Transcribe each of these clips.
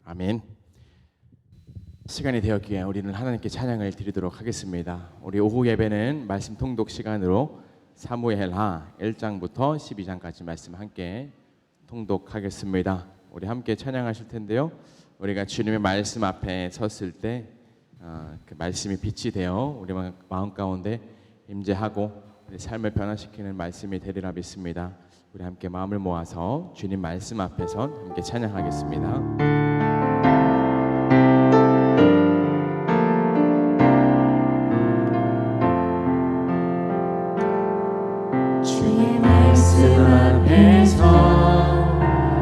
아멘. 시간이 되었기에 우리는 하나님께 찬양을 드리도록 하겠습니다. 우리 오후 예배는 말씀 통독 시간으로 사무엘하 1장부터 12장까지 말씀 함께 통독하겠습니다. 우리 함께 찬양하실 텐데요. 우리가 주님의 말씀 앞에 섰을 때 그 말씀이 빛이 되어 우리 마음 가운데 임재하고 우리 삶을 변화시키는 말씀이 되리라 믿습니다. 우리 함께 마음을 모아서 주님 말씀 앞에서 함께 찬양하겠습니다.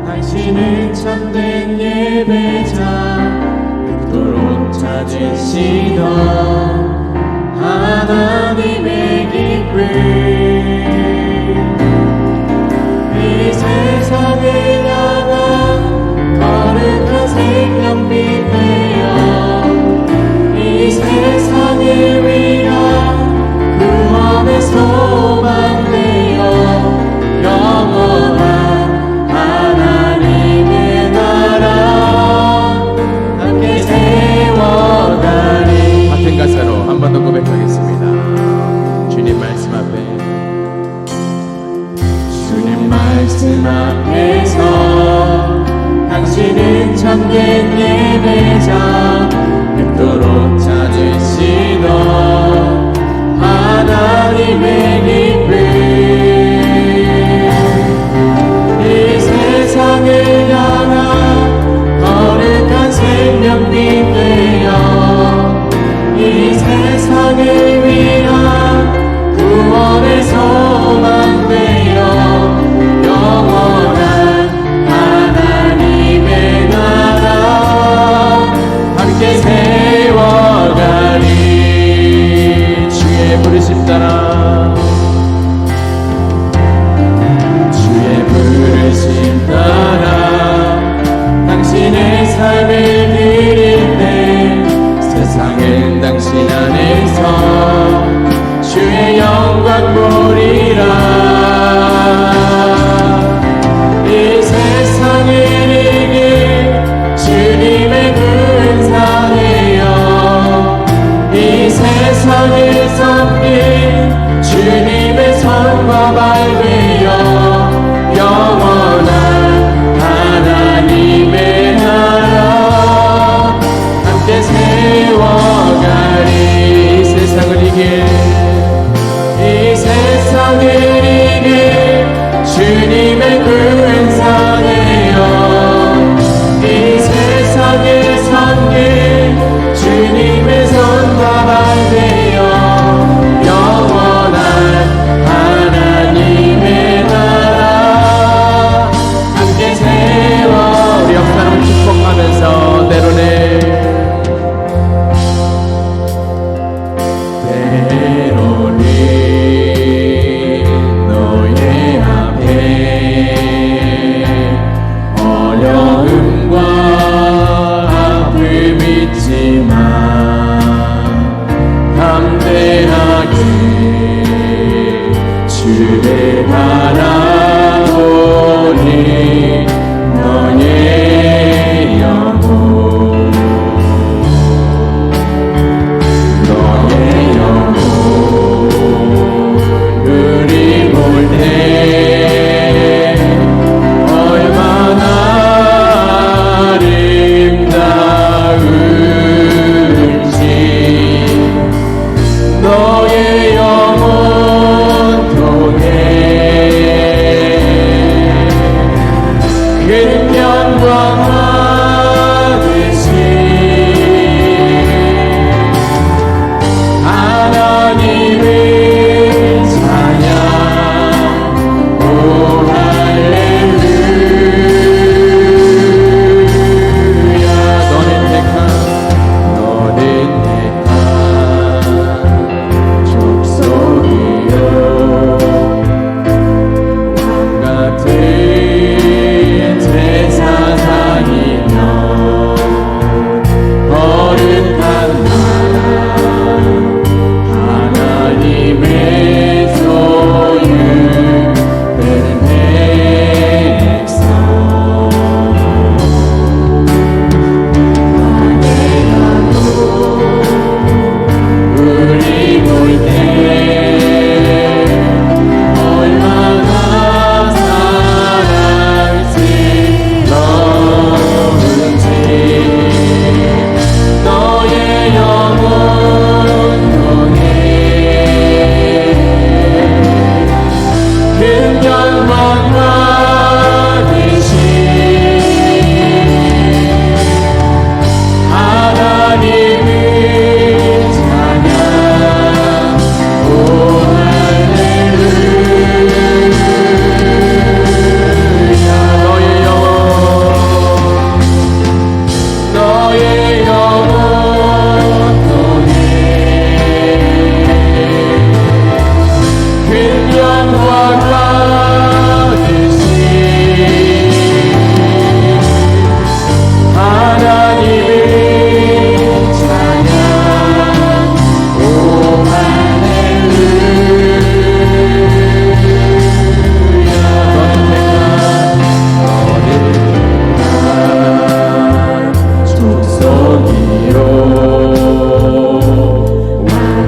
당신은 참된 예배자 그토록 찾으시던 하나님의 기쁨 이 세상을 향한 거룩한 생명빛 되어 이 세상을 위한 구원의 소망 되어 영원한 하나님의 나라 함께 세워가리. 같은 가사로 한 번 더 고백하겠습니다. 주님 말씀 앞에 주님 말씀 앞에서 당신은 참된 예배자 그토록 찾으시던 하나님의 기쁨 세상을 향한 거룩한 생명빛 되어 이 세상을 위한 구원의 소망 되어 영원한 하나님의 나라 함께 세워가리. 주의 부르심 따라 부르심 따라 당신의 삶을 드릴 때 세상은 당신 안에서 주의 영광 보리라. 이 세상을 이길 주님의 군사예요 이 세상을 섬긴 주님의 손과 발되어 영원한 하나님의 나라 함께 세워가리. 이 세상을 이길 이 세상을 이길 주님의 군사되어 이 세상을 섬길 주님의 손과 발되어 영원한 하나님의 나라 함께 세워. 우리 역사를 축복하면서 때로는 너의 앞에 어려움과 아픔 있지만 담대하게 주를 바라보니 너의 영혼 우리 볼 때 얼마나 아름다운지 너의 영혼 통해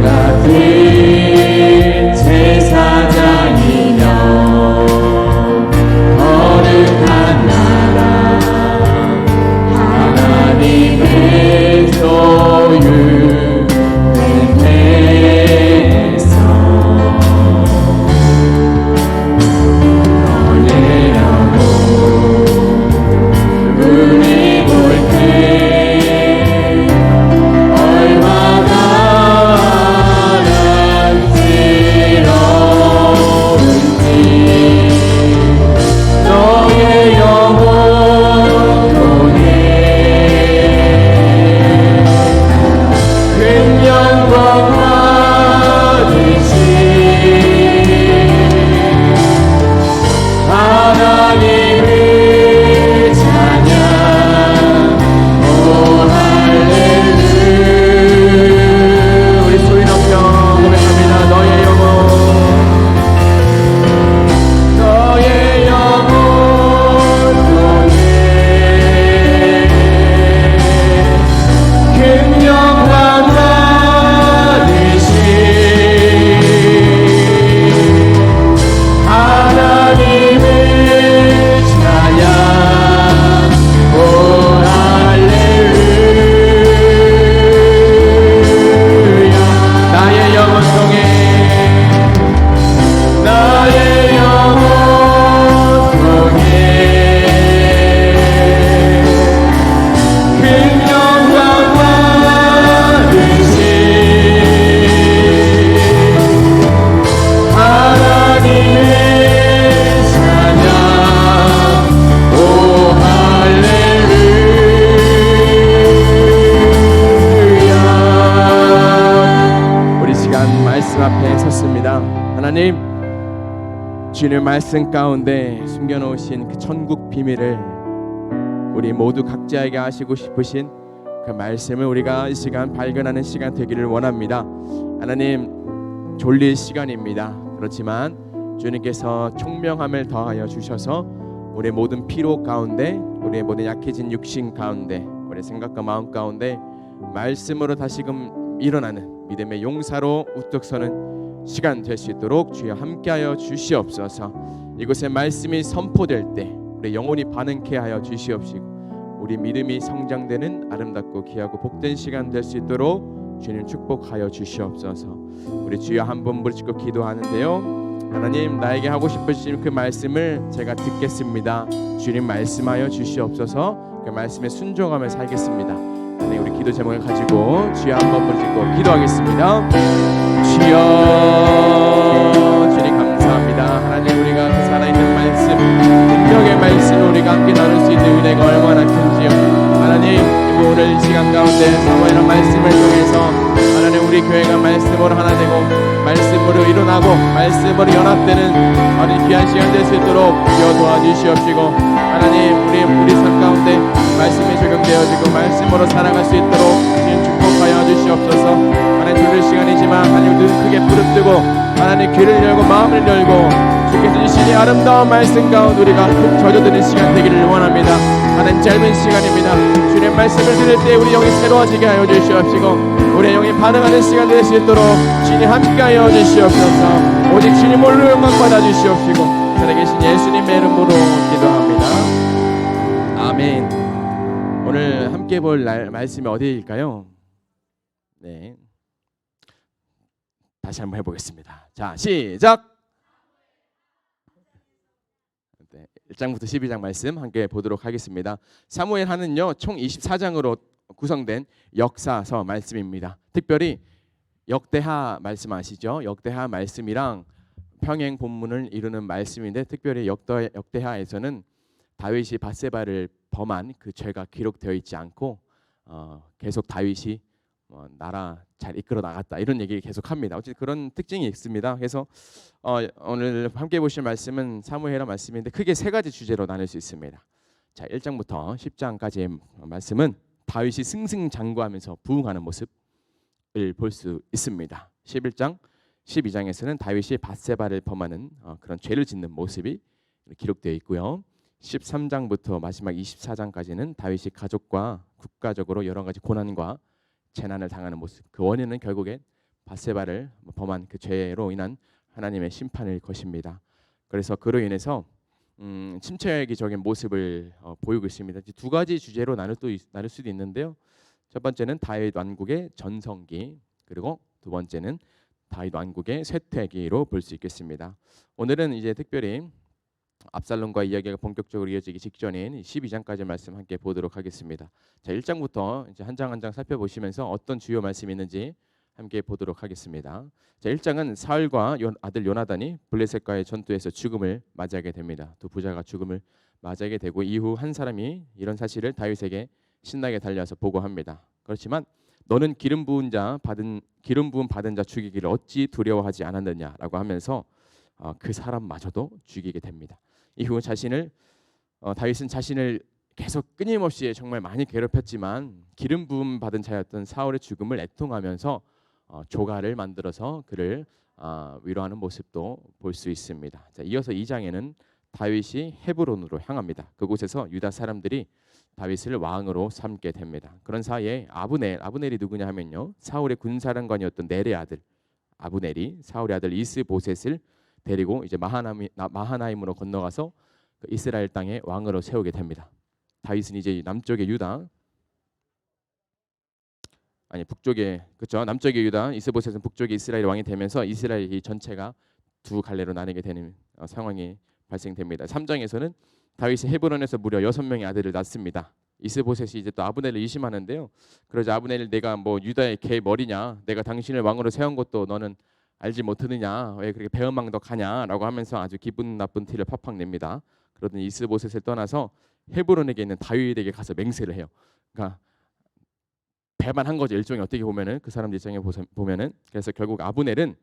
같은 제사장이며 거룩한 나라 하나님의 소유 뱀에서 너의 영혼 우리 볼 때 얼마나 안쓰러운지 너의 영혼 보내 큰 영광 받으신 하나님을 찬양 오 할렐루야 우리 소리 높여 고백합니다. 너의 영혼 보내 큰 영광 받으신 하나님을 찬양 오 할렐루야 나의 영혼 통해 나의 영혼 통해 큰 영광 받으신 하나님의 찬양 오 할렐루야 우리 시간 말씀 앞에 섰습니다. 하나님 주님의 말씀 가운데 숨겨놓으신 그 천국 비밀을 우리 모두 각자에게 하시고 싶으신 그 말씀을 우리가 이 시간 발견하는 시간 되기를 원합니다. 하나님 졸릴 시간입니다. 그렇지만 주님께서 총명함을 더하여 주셔서 우리의 모든 피로 가운데 우리의 모든 약해진 육신 가운데 우리의 생각과 마음 가운데 말씀으로 다시금 일어나는 믿음의 용사로 우뚝 서는 시간 될 수 있도록 주여 함께하여 주시옵소서. 이곳에 말씀이 선포될 때 우리 영혼이 반응케 하여 주시옵시고 우리 믿음이 성장되는 아름답고 귀하고 복된 시간 될 수 있도록 주님 축복하여 주시옵소서. 우리 주여 한번 부르짖고 기도하는데요. 하나님 나에게 하고 싶으신 그 말씀을 제가 듣겠습니다. 주님 말씀하여 주시옵소서. 그 말씀에 순종하며 살겠습니다. 하나님 우리 기도 제목을 가지고 주여 한번 부르짖고 기도하겠습니다. 주여 주님 감사합니다. 하나님 우리가 그 살아있는 말씀 능력의 말씀을 우리가 함께 나눌 수 있는 은혜가 얼마나 큰지요. 하나님 오늘 이 시간 가운데 사모하는 말씀을 통해서 하나님 우리 교회가 말씀으로 하나 되고 말씀으로 일어나고 말씀으로 연합되는 하나님 귀한 시간 될 수 있도록 주여 도와주시옵시고 하나님 우리 삶 가운데 말씀이 적용되어지고 말씀으로 살아갈 수 있도록 주님 축복하여 주시옵소서. 하나님 졸릴 시간이지만 하나님 눈 크게 부릅뜨고 하나님 귀를 열고 마음을 열고 주께서 주시니 아름다운 말씀 가운데 우리가 푹 젖어드는 시간 되기를 원합니다. 하나님 짧은 시간입니다. 주님 말씀을 들을 때 우리 영이 새로워지게 하여 주시옵시고 우리 영이 반응하는 시간 될 수 있도록 주님 함께하여 주시옵소서. 오직 주님 홀로 영광 받아 주시옵시고 살아계신 예수님의 이름으로 기도합니다. 아멘. 오늘 함께 볼 말씀이 어디일까요? 네, 다시 한번 해보겠습니다. 자, 시작. 1장부터 12장 말씀 함께 보도록 하겠습니다. 사무엘 하는요 총 24장으로 구성된 역사서 말씀입니다. 특별히 역대하 말씀 아시죠? 역대하 말씀이랑 평행 본문을 이루는 말씀인데 특별히 역대하에서는 다윗이 밧세바를 범한 그 죄가 기록되어 있지 않고 계속 다윗이 나라 잘 이끌어 나갔다 이런 얘기를 계속합니다. 어쨌든 그런 특징이 있습니다. 그래서 오늘 함께 보실 말씀은 사무엘하 말씀인데 크게 세 가지 주제로 나눌 수 있습니다. 자, 1장부터 10장까지의 말씀은 다윗이 승승장구하면서 부흥하는 모습을 볼 수 있습니다. 11장, 12장에서는 다윗이 밧세바를 범하는 그런 죄를 짓는 모습이 기록되어 있고요. 13장부터 마지막 24장까지는 다윗이 가족과 국가적으로 여러 가지 고난과 재난을 당하는 모습. 그 원인은 결국엔 바세바를 범한 그 죄로 인한 하나님의 심판일 것입니다. 그래서 그로 인해서 침체적인 모습을 보이고 있습니다. 두 가지 주제로 나눌 수도 있는데요. 첫 번째는 다윗 왕국의 전성기, 그리고 두 번째는 다윗 왕국의 쇠퇴기로 볼 수 있겠습니다. 오늘은 이제 특별히 압살롬과 이야기가 본격적으로 이어지기 직전인 12장까지 말씀 함께 보도록 하겠습니다. 자, 1장부터 이제 한 장 한 장 살펴보시면서 어떤 주요 말씀이 있는지 함께 보도록 하겠습니다. 자, 1장은 사울과 아들 요나단이 블레셋과의 전투에서 죽음을 맞이하게 됩니다. 두 부자가 죽음을 맞이하게 되고 이후 한 사람이 이런 사실을 다윗에게 신나게 달려와서 보고합니다. 그렇지만 너는 기름 부음 받은 자 죽이기를 어찌 두려워하지 않았느냐라고 하면서 그 사람마저도 죽이게 됩니다. 이후 다윗은 자신을 계속 끊임없이 정말 많이 괴롭혔지만 기름 부음 받은 자였던 사울의 죽음을 애통하면서 조가를 만들어서 그를 위로하는 모습도 볼 수 있습니다. 자, 이어서 2장에는 다윗이 헤브론으로 향합니다. 그곳에서 유다 사람들이 다윗을 왕으로 삼게 됩니다. 그런 사이에 아브넬이 누구냐 하면요, 사울의 군사령관이었던 넬의 아들 아브넬이 사울의 아들 이스보셋을 데리고 이제 마하나임으로 건너가서 그 이스라엘 땅에 왕으로 세우게 됩니다. 다윗은 이제 남쪽의 유다, 이스보셋은 북쪽의 이스라엘 왕이 되면서 이스라엘이 전체가 두 갈래로 나뉘게 되는 상황이 발생됩니다. 3장에서는 다윗이 헤브론에서 무려 6명의 아들을 낳습니다. 이스보셋이 이제 또 아브넬을 의심하는데요. 그러자 아브넬을 내가 뭐 유다의 개 머리냐, 내가 당신을 왕으로 세운 것도 너는 알지 못하느냐, 왜 그렇게 배은망덕하냐라고 하면서 아주 기분 나쁜 티를 팍팍 냅니다. 그러더니 이스보셋을 떠나서 헤브론에게 있는 다윗에게 가서 맹세를 해요. 그러니까 배반한 거죠. 일종의 어떻게 보면은 그 사람들 입장에 보면은. 그래서 결국 아브넬은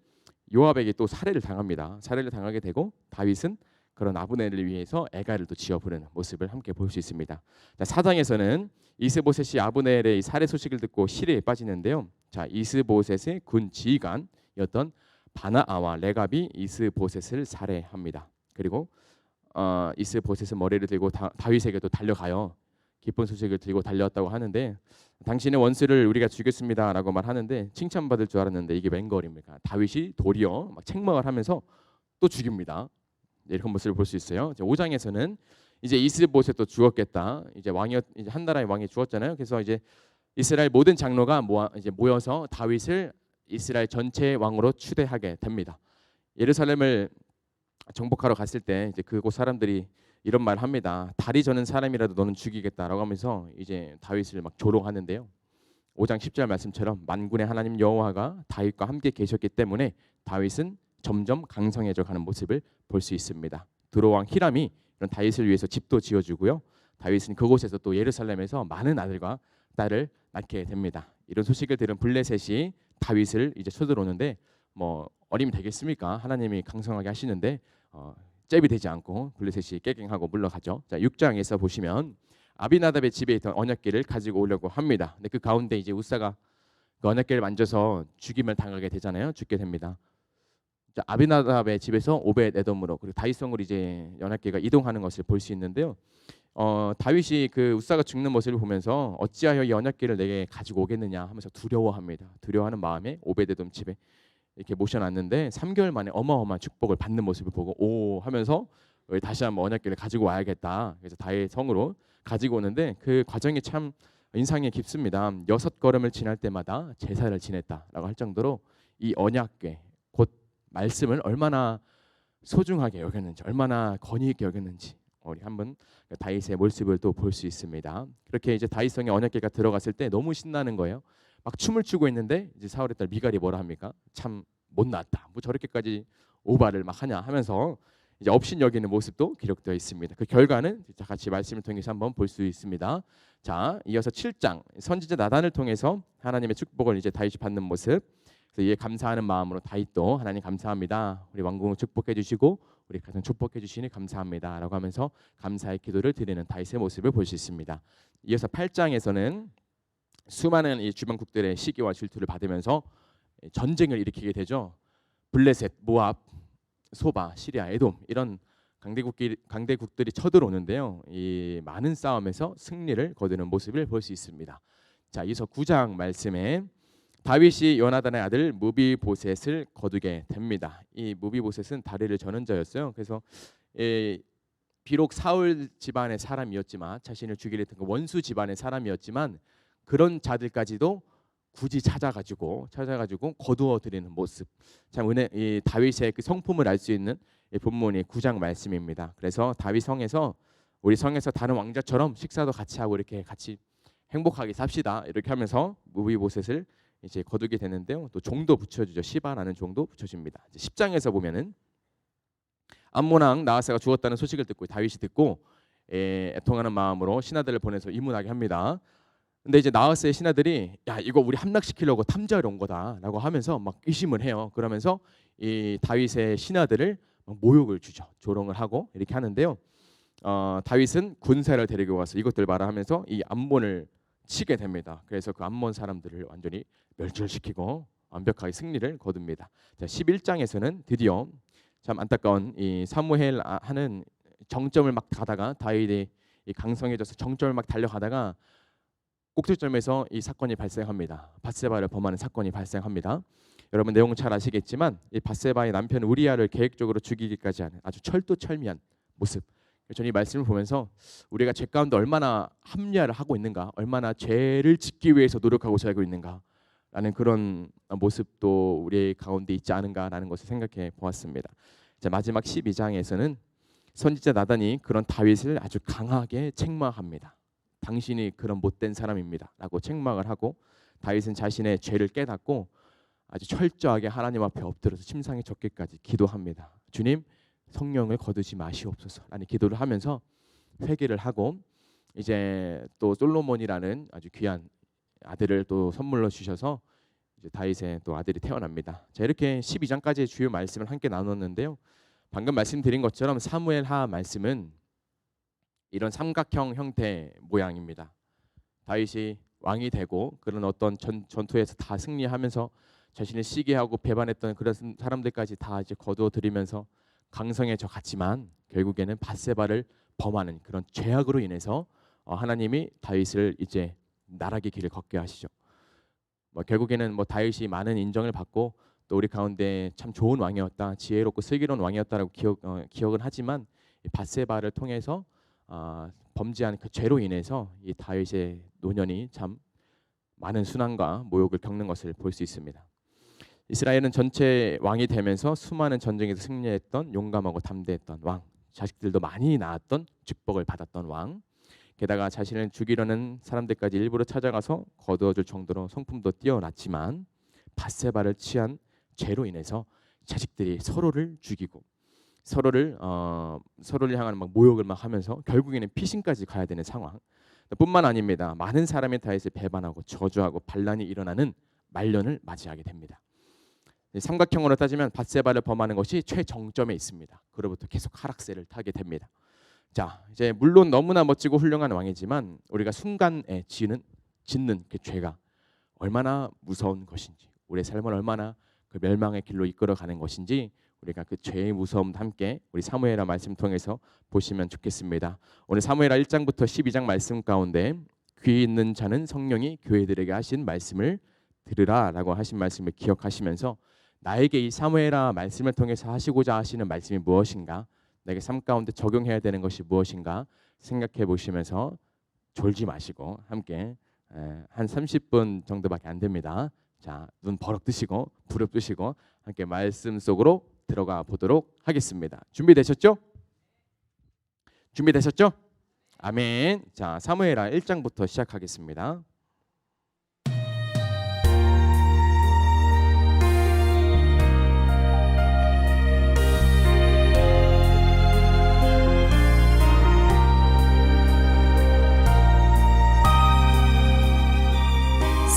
요압에게 또 살해를 당합니다. 살해를 당하게 되고 다윗은 그런 아브넬을 위해서 애가를 또 지어 부르는 모습을 함께 볼 수 있습니다. 자, 4장에서는 이스보셋이 아브넬의 살해 소식을 듣고 시리에 빠지는데요. 자, 이스보셋의 군 지휘관이었던 바나아와 레갑이 이스보셋을 살해합니다. 그리고 이스보셋은 머리를 들고 다윗에게도 달려가요. 기쁜 소식을 들고 달려왔다고 하는데, 당신의 원수를 우리가 죽였습니다라고 말하는데 칭찬받을 줄 알았는데 이게 웬걸입니까? 다윗이 도리어 막 책망을 하면서 또 죽입니다. 이런 모습을 볼 수 있어요. 5장에서는 이제 이스보셋도 죽었겠다. 이제 한 나라의 왕이 죽었잖아요. 그래서 이제 이스라엘 모든 장로가 모여서 다윗을 이스라엘 전체의 왕으로 추대하게 됩니다. 예루살렘을 정복하러 갔을 때 이제 그곳 사람들이 이런 말 합니다. 다리 저는 사람이라도 너는 죽이겠다라고 하면서 이제 다윗을 막 조롱하는데요. 5장 10절 말씀처럼 만군의 하나님 여호와가 다윗과 함께 계셨기 때문에 다윗은 점점 강성해져 가는 모습을 볼 수 있습니다. 두로왕 히람이 이런 다윗을 위해서 집도 지어주고요. 다윗은 그곳에서 또 예루살렘에서 많은 아들과 딸을 낳게 됩니다. 이런 소식을 들은 블레셋이 다윗을 이제 쳐들어오는데 뭐 어림이 되겠습니까? 하나님이 강성하게 하시는데 잽이 되지 않고 블레셋이 깨갱하고 물러가죠. 자, 6장에서 보시면 아비나답의 집에 있던 언약궤를 가지고 오려고 합니다. 근데 그 가운데 이제 우사가 그 언약궤를 만져서 죽임을 당하게 되잖아요. 죽게 됩니다. 자, 아비나답의 집에서 오벳에돔으로 그리고 다윗성으로 이제 언약궤가 이동하는 것을 볼 수 있는데요. 다윗이 그 우사가 죽는 모습을 보면서 어찌하여 이 언약궤를 내게 가지고 오겠느냐 하면서 두려워합니다. 두려워하는 마음에 오벳에돔 집에 이렇게 모셔놨는데 3개월 만에 어마어마한 축복을 받는 모습을 보고 오 하면서 다시 한번 언약궤를 가지고 와야겠다. 그래서 다윗 성으로 가지고 오는데 그 과정이 참 인상이 깊습니다. 6걸음을 지날 때마다 제사를 지냈다라고 할 정도로 이 언약궤 곧 말씀을 얼마나 소중하게 여겼는지, 얼마나 권위 있게 여겼는지 우리 한번 다윗의 모습을 또 볼 수 있습니다. 그렇게 이제 다윗성에 언약궤가 들어갔을 때 너무 신나는 거예요. 막 춤을 추고 있는데 이제 사울의 딸 미갈이 뭐라 합니까? 참 못났다. 뭐 저렇게까지 오바를 막 하냐 하면서 이제 업신 여기는 모습도 기록되어 있습니다. 그 결과는 같이 말씀을 통해서 한번 볼 수 있습니다. 자, 이어서 7장 선지자 나단을 통해서 하나님의 축복을 이제 다윗이 받는 모습. 그래서 이에 감사하는 마음으로 다윗도 하나님 감사합니다. 우리 왕궁을 축복해 주시고 우리 가정 축복해 주시니 감사합니다라고 하면서 감사의 기도를 드리는 다윗의 모습을 볼 수 있습니다. 이어서 8장에서는 수많은 이 주변국들의 시기와 질투를 받으면서 전쟁을 일으키게 되죠. 블레셋, 모압, 소바, 시리아, 에돔 이런 강대국들이 쳐들어오는데요. 이 많은 싸움에서 승리를 거두는 모습을 볼 수 있습니다. 자, 이서 9장 말씀에 다윗이 요나단의 아들 무비보셋을 거두게 됩니다. 이 무비보셋은 다리를 저는 자였어요. 그래서 비록 사울 집안의 사람이었지만, 자신을 죽이려 했던 그 원수 집안의 사람이었지만, 그런 자들까지도 굳이 찾아가지고 거두어 드리는 모습. 참 이 다윗의 그 성품을 알 수 있는 이 본문이 9장 말씀입니다. 그래서 다윗 성에서, 우리 성에서 다른 왕자처럼 식사도 같이 하고 이렇게 같이 행복하게 삽시다, 이렇게 하면서 무비보셋을 이제 거두게 되는데요. 또 종도 붙여주죠. 시바라는 종도 붙여줍니다. 10장에서 보면은 암몬 왕 나하세가 죽었다는 소식을 듣고 다윗이 듣고 애통하는 마음으로 신하들을 보내서 이문하게 합니다. 근데 이제 나하세의 신하들이 야, 이거 우리 함락시키려고 탐지하러 온 거다라고 하면서 막 의심을 해요. 그러면서 이 다윗의 신하들을 막 모욕을 주죠. 조롱을 하고 이렇게 하는데요. 다윗은 군사를 데리고 와서 이것들 봐라 하면서 이 암몬을 치게 됩니다. 그래서 그 암몬 사람들을 완전히 멸절시키고 완벽하게 승리를 거둡니다. 자, 11장에서는 드디어 참 안타까운 이 사무엘 하는 정점을 막 가다가, 다윗이 이 강성해져서 정점을 막 달려가다가 꼭지점에서 이 사건이 발생합니다. 밧세바를 범하는 사건이 발생합니다. 여러분 내용 잘 아시겠지만 이 밧세바의 남편 우리아를 계획적으로 죽이기까지 하는 아주 철두철미한 모습. 저는 이 말씀을 보면서 우리가 죄 가운데 얼마나 합리화를 하고 있는가, 얼마나 죄를 짓기 위해서 노력하고 살고 있는가라는 그런 모습도 우리 가운데 있지 않은가라는 것을 생각해 보았습니다. 자, 마지막 12장에서는 선지자 나단이 그런 다윗을 아주 강하게 책망합니다. 당신이 그런 못된 사람입니다라고 책망을 하고, 다윗은 자신의 죄를 깨닫고 아주 철저하게 하나님 앞에 엎드려서 침상에 젖기까지 기도합니다. 주님, 성령을 거두지 마시옵소서라는 기도를 하면서 회개를 하고, 이제 또 솔로몬이라는 아주 귀한 아들을 또 선물로 주셔서 이제 다윗의 또 아들이 태어납니다. 자, 이렇게 12장까지의 주요 말씀을 함께 나눴는데요. 방금 말씀드린 것처럼 사무엘하 말씀은 이런 삼각형 형태 모양입니다. 다윗이 왕이 되고 그런 어떤 전투에서 다 승리하면서 자신을 시기하고 배반했던 그런 사람들까지 다 이제 거두어 들이면서 강성해져 갔지만, 결국에는 밧세바를 범하는 그런 죄악으로 인해서 하나님이 다윗을 이제 나락의 길을 걷게 하시죠. 결국에는 다윗이 많은 인정을 받고 또 우리 가운데 참 좋은 왕이었다, 지혜롭고 슬기로운 왕이었다라고 기억은 하지만, 이 밧세바를 통해서 범죄한 그 죄로 인해서 이 다윗의 노년이 참 많은 순환과 모욕을 겪는 것을 볼 수 있습니다. 이스라엘은 전체 왕이 되면서 수많은 전쟁에서 승리했던 용감하고 담대했던 왕, 자식들도 많이 낳았던 축복을 받았던 왕, 게다가 자신을 죽이려는 사람들까지 일부러 찾아가서 거두어줄 정도로 성품도 뛰어났지만, 밧세바를 취한 죄로 인해서 자식들이 서로를 죽이고 서로를 향한 막 모욕을 막 하면서 결국에는 피신까지 가야 되는 상황. 뿐만 아닙니다. 많은 사람이 다윗을 배반하고 저주하고 반란이 일어나는 말년을 맞이하게 됩니다. 삼각형으로 따지면 밧세바를 범하는 것이 최정점에 있습니다. 그로부터 계속 하락세를 타게 됩니다. 자, 이제 물론 너무나 멋지고 훌륭한 왕이지만 우리가 순간에 짓는 그 죄가 얼마나 무서운 것인지, 우리의 삶을 얼마나 그 멸망의 길로 이끌어가는 것인지, 우리가 그 죄의 무서움도 함께 우리 사무엘하 말씀 통해서 보시면 좋겠습니다. 오늘 사무엘하 1장부터 12장 말씀 가운데 귀 있는 자는 성령이 교회들에게 하신 말씀을 들으라라고 하신 말씀을 기억하시면서, 나에게 이 사무엘하 말씀을 통해서 하시고자 하시는 말씀이 무엇인가, 내게 삶 가운데 적용해야 되는 것이 무엇인가 생각해 보시면서 졸지 마시고 함께 한 30분 정도밖에 안 됩니다. 자, 눈 버럭 뜨시고 부릅 뜨시고 함께 말씀 속으로 들어가 보도록 하겠습니다. 준비되셨죠? 준비되셨죠? 아멘. 자, 사무엘하 1장부터 시작하겠습니다.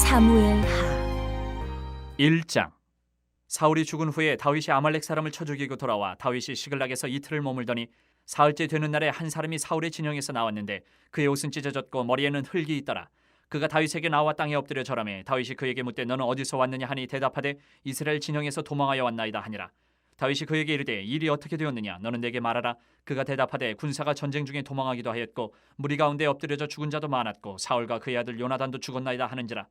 사무엘하 1장. 사울이 죽은 후에 다윗이 아말렉 사람을 쳐 죽이고 돌아와 다윗이 시글락에서 이틀을 머물더니 사흘째 되는 날에 한 사람이 사울의 진영에서 나왔는데 그의 옷은 찢어졌고 머리에는 흙이 있더라. 그가 다윗에게 나와 땅에 엎드려 절하매 다윗이 그에게 묻되 너는 어디서 왔느냐 하니 대답하되 이스라엘 진영에서 도망하여 왔나이다 하니라. 다윗이 그에게 이르되 일이 어떻게 되었느냐 너는 내게 말하라. 그가 대답하되 군사가 전쟁 중에 도망하기도 하였고 무리 가운데 엎드려져 죽은 자도 많았고 사울과 그의 아들 요나단도 죽었나이다 하는지라.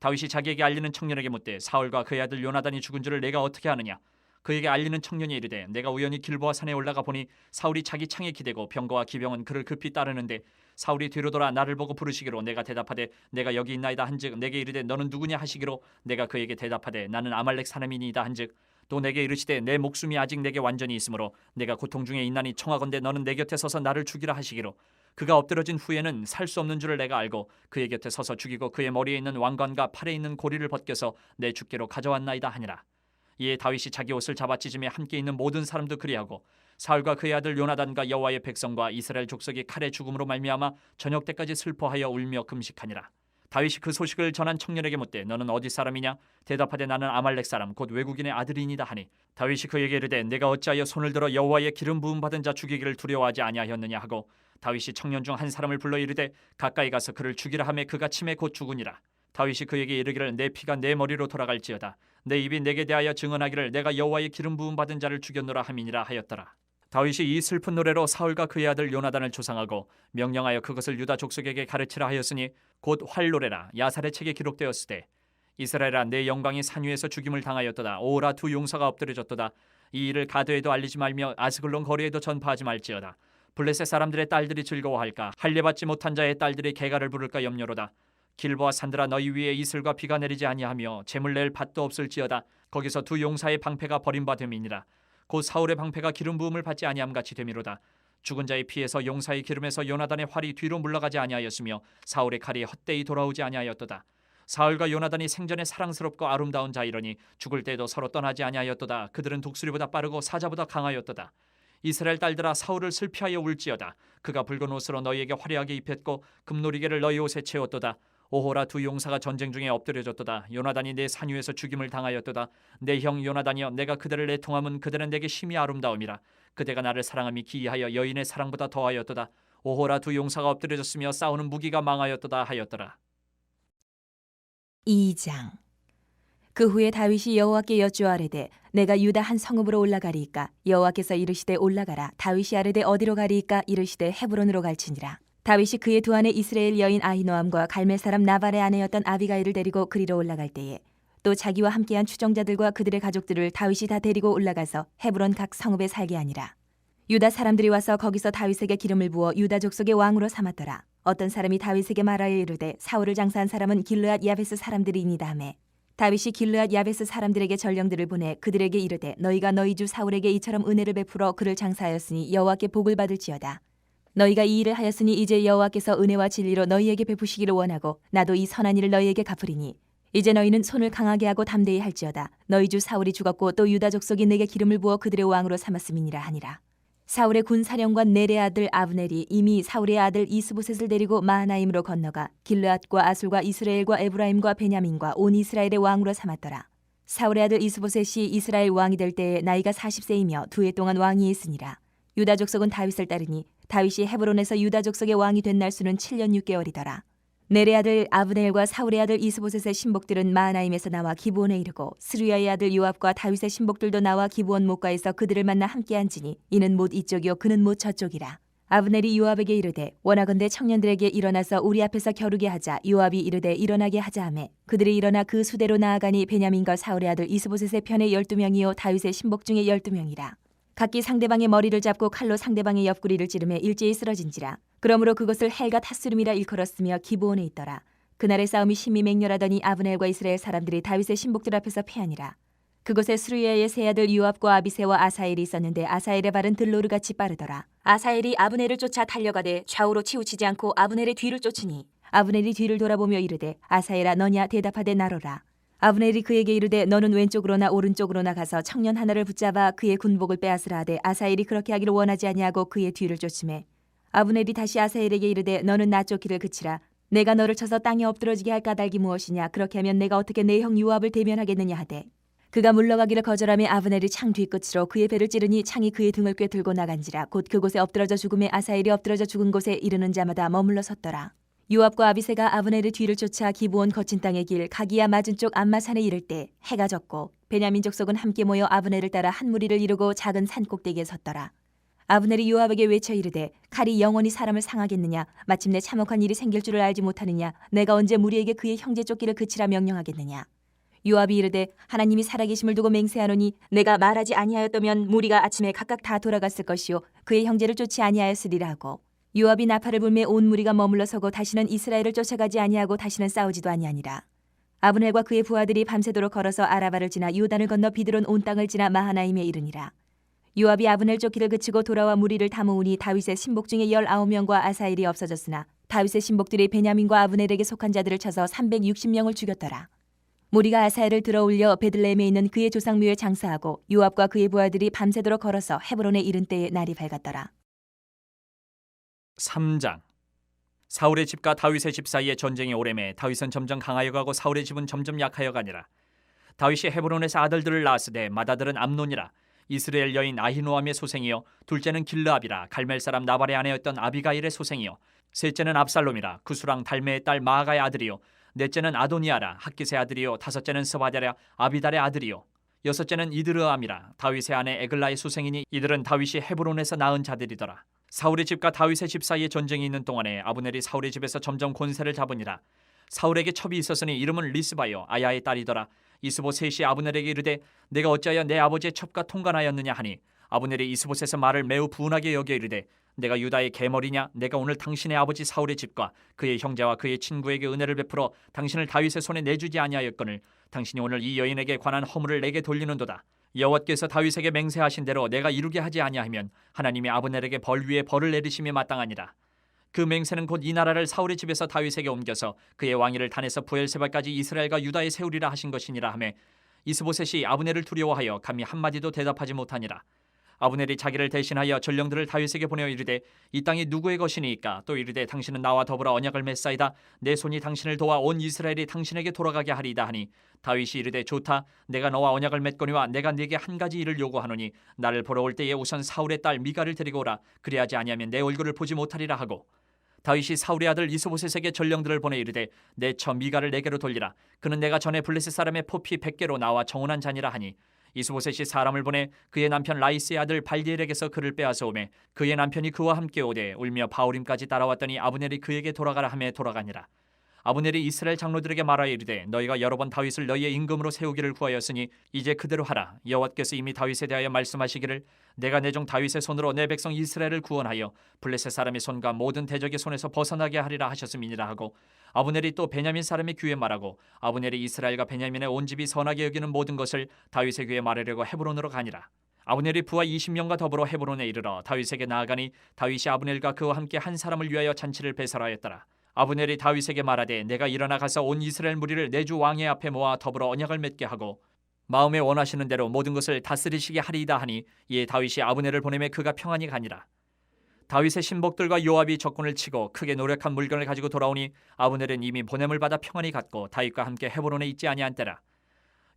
다윗이 자기에게 알리는 청년에게 묻되 사울과 그의 아들 요나단이 죽은 줄을 내가 어떻게 아느냐. 그에게 알리는 청년이 이르되 내가 우연히 길보아 산에 올라가 보니 사울이 자기 창에 기대고 병거와 기병은 그를 급히 따르는데 사울이 뒤로 돌아 나를 보고 부르시기로 내가 대답하되 내가 여기 있나이다 한즉 내게 이르되 너는 누구냐 하시기로 내가 그에게 대답하되 나는 아말렉 사람이니이다 한즉 또 내게 이르시되 내 목숨이 아직 내게 완전히 있으므로 내가 고통 중에 있나니 청하건대 너는 내 곁에 서서 나를 죽이라 하시기로 그가 엎드러진 후에는 살 수 없는 줄을 내가 알고 그의 곁에 서서 죽이고 그의 머리에 있는 왕관과 팔에 있는 고리를 벗겨서 내 주께로 가져왔나이다 하니라. 이에 다윗이 자기 옷을 잡아 찢으며 함께 있는 모든 사람도 그리하고 사울과 그의 아들 요나단과 여호와의 백성과 이스라엘 족속이 칼의 죽음으로 말미암아 저녁 때까지 슬퍼하여 울며 금식하니라. 다윗이 그 소식을 전한 청년에게 묻되 너는 어디 사람이냐? 대답하되 나는 아말렉 사람 곧 외국인의 아들이니이다 하니 다윗이 그에게 이르되 내가 어찌하여 손을 들어 여호와의 기름 부음 받은 자 죽이기를 두려워하지 아니하였느냐 하고 다윗이 청년 중 한 사람을 불러 이르되 가까이 가서 그를 죽이라 하매 그가 침에 곧 죽으니라. 다윗이 그에게 이르기를 내 피가 내 머리로 돌아갈지어다 내 입이 내게 대하여 증언하기를 내가 여호와의 기름 부음 받은 자를 죽였노라 함이니라 하였더라. 다윗이 이 슬픈 노래로 사울과 그의 아들 요나단을 조상하고 명령하여 그것을 유다 족속에게 가르치라 하였으니 곧 활노래라 야살의 책에 기록되었으되 이스라엘아 내 영광이 산 위에서 죽임을 당하였도다. 오라 두 용사가 엎드려졌도다. 이 일을 가드에도 알리지 말며 아스글론 거리에도 전파하지 말지어다. 블레셋 사람들의 딸들이 즐거워할까 할례받지 못한 자의 딸들이 개가를 부를까 염려로다. 길보아 산들아 너희 위에 이슬과 비가 내리지 아니하며 재물 낼 밭도 없을지어다. 거기서 두 용사의 방패가 버림받음이니라. 곧 사울의 방패가 기름 부음을 받지 아니함 같이 되미로다. 죽은 자의 피에서 용사의 기름에서 요나단의 활이 뒤로 물러가지 아니하였으며 사울의 칼이 헛되이 돌아오지 아니하였도다. 사울과 요나단이 생전에 사랑스럽고 아름다운 자이러니 죽을 때도 서로 떠나지 아니하였도다. 그들은 독수리보다 빠르고 사자보다 강하였도다. 이스라엘 딸들아 사울을 슬피하여 울지어다. 그가 붉은 옷으로 너희에게 화려하게 입혔고 금노리개를 너희 옷에 채웠도다. 오호라 두 용사가 전쟁 중에 엎드려졌도다. 요나단이 내 산 위에서 죽임을 당하였도다. 내 형 요나단이여 내가 그들을 애통함은 그들은 내게 심히 아름다움이라. 그대가 나를 사랑함이 기이하여 여인의 사랑보다 더하였도다. 오호라 두 용사가 엎드려졌으며 싸우는 무기가 망하였도다 하였더라. 2장. 그 후에 다윗이 여호와께 여쭈아르되 내가 유다 한 성읍으로 올라가리이까 여호와께서 이르시되 올라가라. 다윗이 아르되 어디로 가리이까 이르시되 헤브론으로 갈지니라. 다윗이 그의 두 아내 이스라엘 여인 아히노암과 갈멜 사람 나발의 아내였던 아비가일을 데리고 그리로 올라갈 때에 또 자기와 함께한 추정자들과 그들의 가족들을 다윗이 다 데리고 올라가서 헤브론 각 성읍에 살게 하니라. 유다 사람들이 와서 거기서 다윗에게 기름을 부어 유다 족속의 왕으로 삼았더라. 어떤 사람이 다윗에게 말하여 이르되 사울을 장사한 사람은 길르앗 야베스 사람들이니이다 하매 다윗이 길르앗 야베스 사람들에게 전령들을 보내 그들에게 이르되 너희가 너희 주 사울에게 이처럼 은혜를 베풀어 그를 장사하였으니 여호와께 복을 받을지어다. 너희가 이 일을 하였으니 이제 여호와께서 은혜와 진리로 너희에게 베푸시기를 원하고 나도 이 선한 일을 너희에게 갚으리니 이제 너희는 손을 강하게 하고 담대히 할지어다. 너희 주 사울이 죽었고 또 유다 족속이 내게 기름을 부어 그들의 왕으로 삼았음이니라 하니라. 사울의 군사령관 넬의 아들 아브넬이 이미 사울의 아들 이스보셋을 데리고 마하나임으로 건너가 길르앗과 아술과 이스라엘과 에브라임과 베냐민과 온 이스라엘의 왕으로 삼았더라. 사울의 아들 이스보셋이 이스라엘 왕이 될 때에 나이가 40세이며 2해 동안 왕위에 있으니라. 유다 족속은 다윗을 따르니 다윗이 헤브론에서 유다 족속의 왕이 된 날 수는 7년 6개월이더라. 넬의 아들 아브넬과 사울의 아들 이스보셋의 신복들은 마하나임에서 나와 기브온에 이르고 스루야의 아들 요압과 다윗의 신복들도 나와 기브온 목가에서 그들을 만나 함께 앉으니 이는 못 이쪽이요 그는 못 저쪽이라. 아브넬이 요압에게 이르되 원하건대 청년들에게 일어나서 우리 앞에서 겨루게 하자. 요압이 이르되 일어나게 하자 하매 그들이 일어나 그 수대로 나아가니 베냐민과 사울의 아들 이스보셋의 편에 12명이요 다윗의 신복 중에 12명이라. 각기 상대방의 머리를 잡고 칼로 상대방의 옆구리를 찌르매 일제히 쓰러진지라. 그러므로 그것을 헬가 타스름이라 일컬었으며 기브온에 있더라. 그날의 싸움이 심히 맹렬하더니 아브넬과 이스라엘 사람들이 다윗의 신복들 앞에서 패하니라. 그곳에 스루야의 세 아들 요압과 아비새와 아사엘이 있었는데 아사엘의 발은 들로르같이 빠르더라. 아사엘이 아브넬을 쫓아 달려가되 좌우로 치우치지 않고 아브넬의 뒤를 쫓으니 아브넬이 뒤를 돌아보며 이르되 아사엘아 너냐 대답하되 나로라. 아브넬이 그에게 이르되 너는 왼쪽으로나 오른쪽으로나 가서 청년 하나를 붙잡아 그의 군복을 빼앗으라 하되 아사엘이 그렇게 하기를 원하지 아니하고 그의 뒤를 쫓으매 아브넬이 다시 아사엘에게 이르되 너는 나 쫓기를 그치라. 내가 너를 쳐서 땅에 엎드러지게 할 까닭이 무엇이냐. 그렇게 하면 내가 어떻게 내 형 요압을 대면하겠느냐 하되 그가 물러가기를 거절하며 아브넬이 창 뒤끝으로 그의 배를 찌르니 창이 그의 등을 꿰들고 나간지라. 곧 그곳에 엎드러져 죽음에 아사엘이 엎드러져 죽은 곳에 이르는 자마다 머물러 섰더라. 요압과 아비새가 아브넬의 뒤를 쫓아 기브온 거친 땅의 길 가기야 맞은 쪽 암마산에 이를 때 해가 졌고 베냐민 족속은 함께 모여 아브넬을 따라 한 무리를 이루고 작은 산 꼭대기에 섰더라. 아브넬이 요압에게 외쳐 이르되 칼이 영원히 사람을 상하겠느냐 마침내 참혹한 일이 생길 줄을 알지 못하느냐 내가 언제 무리에게 그의 형제 쫓기를 그치라 명령하겠느냐. 요압이 이르되 하나님이 살아계심을 두고 맹세하노니 내가 말하지 아니하였다면 무리가 아침에 각각 다 돌아갔을 것이요 그의 형제를 쫓지 아니하였으리라 하고 요압이 나팔을 불매 온 무리가 머물러 서고 다시는 이스라엘을 쫓아가지 아니하고 다시는 싸우지도 아니하니라. 아브넬과 그의 부하들이 밤새도록 걸어서 아라바를 지나 요단을 건너 비드론 온 땅을 지나 마하나임에 이르니라. 요압이 아브넬 쫓기를 그치고 돌아와 무리를 다 모으니 다윗의 신복 중에 19명과 아사엘이 없어졌으나 다윗의 신복들이 베냐민과 아브넬에게 속한 자들을 쳐서 360명을 죽였더라. 무리가 아사엘을 들어올려 베들레헴에 있는 그의 조상묘에 장사하고 요압과 그의 부하들이 밤새도록 걸어서 헤브론에 이른 때에 날이 밝았더라. 3장. 사울의 집과 다윗의 집 사이에 전쟁이 오래매 다윗은 점점 강하여 가고 사울의 집은 점점 약하여 가니라. 다윗이 헤브론에서 아들들을 낳았으되 맏아들은 암논이라. 이스라엘 여인 아히노암의 소생이요 둘째는 길르압이라. 갈멜 사람 나발의 아내였던 아비가일의 소생이요 셋째는 압살롬이라. 구수랑 달메의 딸 마아가의 아들이요 넷째는 아도니아라. 학기스의 아들이요 다섯째는 스바랴 아비달의 아들이요 여섯째는 이드르암이라. 다윗의 아내 에글라의 소생이니 이들은 다윗이 헤브론에서 낳은 자들이더라. 사울의 집과 다윗의 집 사이에 전쟁이 있는 동안에 아브넬이 사울의 집에서 점점 권세를 잡으니라. 사울에게 첩이 있었으니 이름은 리스바요 아야의 딸이더라. 이스보셋이 아브넬에게 이르되 내가 어찌하여 내 아버지의 첩과 통관하였느냐 하니 아브넬이 이스보셋의 말을 매우 분하게 여겨 이르되 내가 유다의 계머리냐 내가 오늘 당신의 아버지 사울의 집과 그의 형제와 그의 친구에게 은혜를 베풀어 당신을 다윗의 손에 내주지 아니하였거늘 당신이 오늘 이 여인에게 관한 허물을 내게 돌리는도다. 여호와께서 다윗에게 맹세하신 대로 내가 이루게 하지 아니하면 하나님이 아브넬에게 벌 위에 벌을 내리심에 마땅하니라. 그 맹세는 곧 이 나라를 사울의 집에서 다윗에게 옮겨서 그의 왕위를 단에서 부엘세바까지 이스라엘과 유다에 세우리라 하신 것이니라 하매 이스보셋이 아브넬을 두려워하여 감히 한마디도 대답하지 못하니라. 아브넬이 자기를 대신하여 전령들을 다윗에게 보내어 이르되 이 땅이 누구의 것이니이까 또 이르되 당신은 나와 더불어 언약을 맺사이다. 내 손이 당신을 도와 온 이스라엘이 당신에게 돌아가게 하리이다 하니 다윗이 이르되 좋다. 내가 너와 언약을 맺거니와 내가 네게 한 가지 일을 요구하노니 나를 보러 올 때에 우선 사울의 딸 미가를 데리고 오라. 그리하지 아니하면 내 얼굴을 보지 못하리라 하고 다윗이 사울의 아들 이스보셋에게 전령들을 보내 이르되 내 처 미가를 내게로 돌리라. 그는 내가 전에 블레셋 사람의 포피 100개로 나와 정혼한 자니라 하니 이스보셋이 사람을 보내 그의 남편 라이스의 아들 발디엘에게서 그를 빼앗아 오매 그의 남편이 그와 함께 오되 울며 바울임까지 따라왔더니 아브넬이 그에게 돌아가라 하며 돌아가니라. 아브넬이 이스라엘 장로들에게 말하여 이르되 너희가 여러 번 다윗을 너희의 임금으로 세우기를 구하였으니 이제 그대로 하라. 여호와께서 이미 다윗에 대하여 말씀하시기를 내가 내 종 다윗의 손으로 내 백성 이스라엘을 구원하여 블레셋 사람의 손과 모든 대적의 손에서 벗어나게 하리라 하셨음이니라 하고 아브넬이 또 베냐민 사람의 귀에 말하고 아브넬이 이스라엘과 베냐민의 온 집이 선하게 여기는 모든 것을 다윗의 귀에 말하려고 헤브론으로 가니라. 아브넬이 부하 20명과 더불어 헤브론에 이르러 다윗에게 나아가니 다윗이 아브넬과 그와 함께 한 사람을 위하여 잔치를 배설하였더라. 아브넬이 다윗에게 말하되 내가 일어나 가서 온 이스라엘 무리를 내 주 왕의 앞에 모아 더불어 언약을 맺게 하고 마음에 원하시는 대로 모든 것을 다스리시게 하리이다 하니 이에 다윗이 아브넬을 보내매 그가 평안히 가니라. 다윗의 신복들과 요압이 적군을 치고 크게 노력한 물건을 가지고 돌아오니 아브넬은 이미 보냄을 받아 평안히 갔고 다윗과 함께 헤브론에 있지 아니한 때라.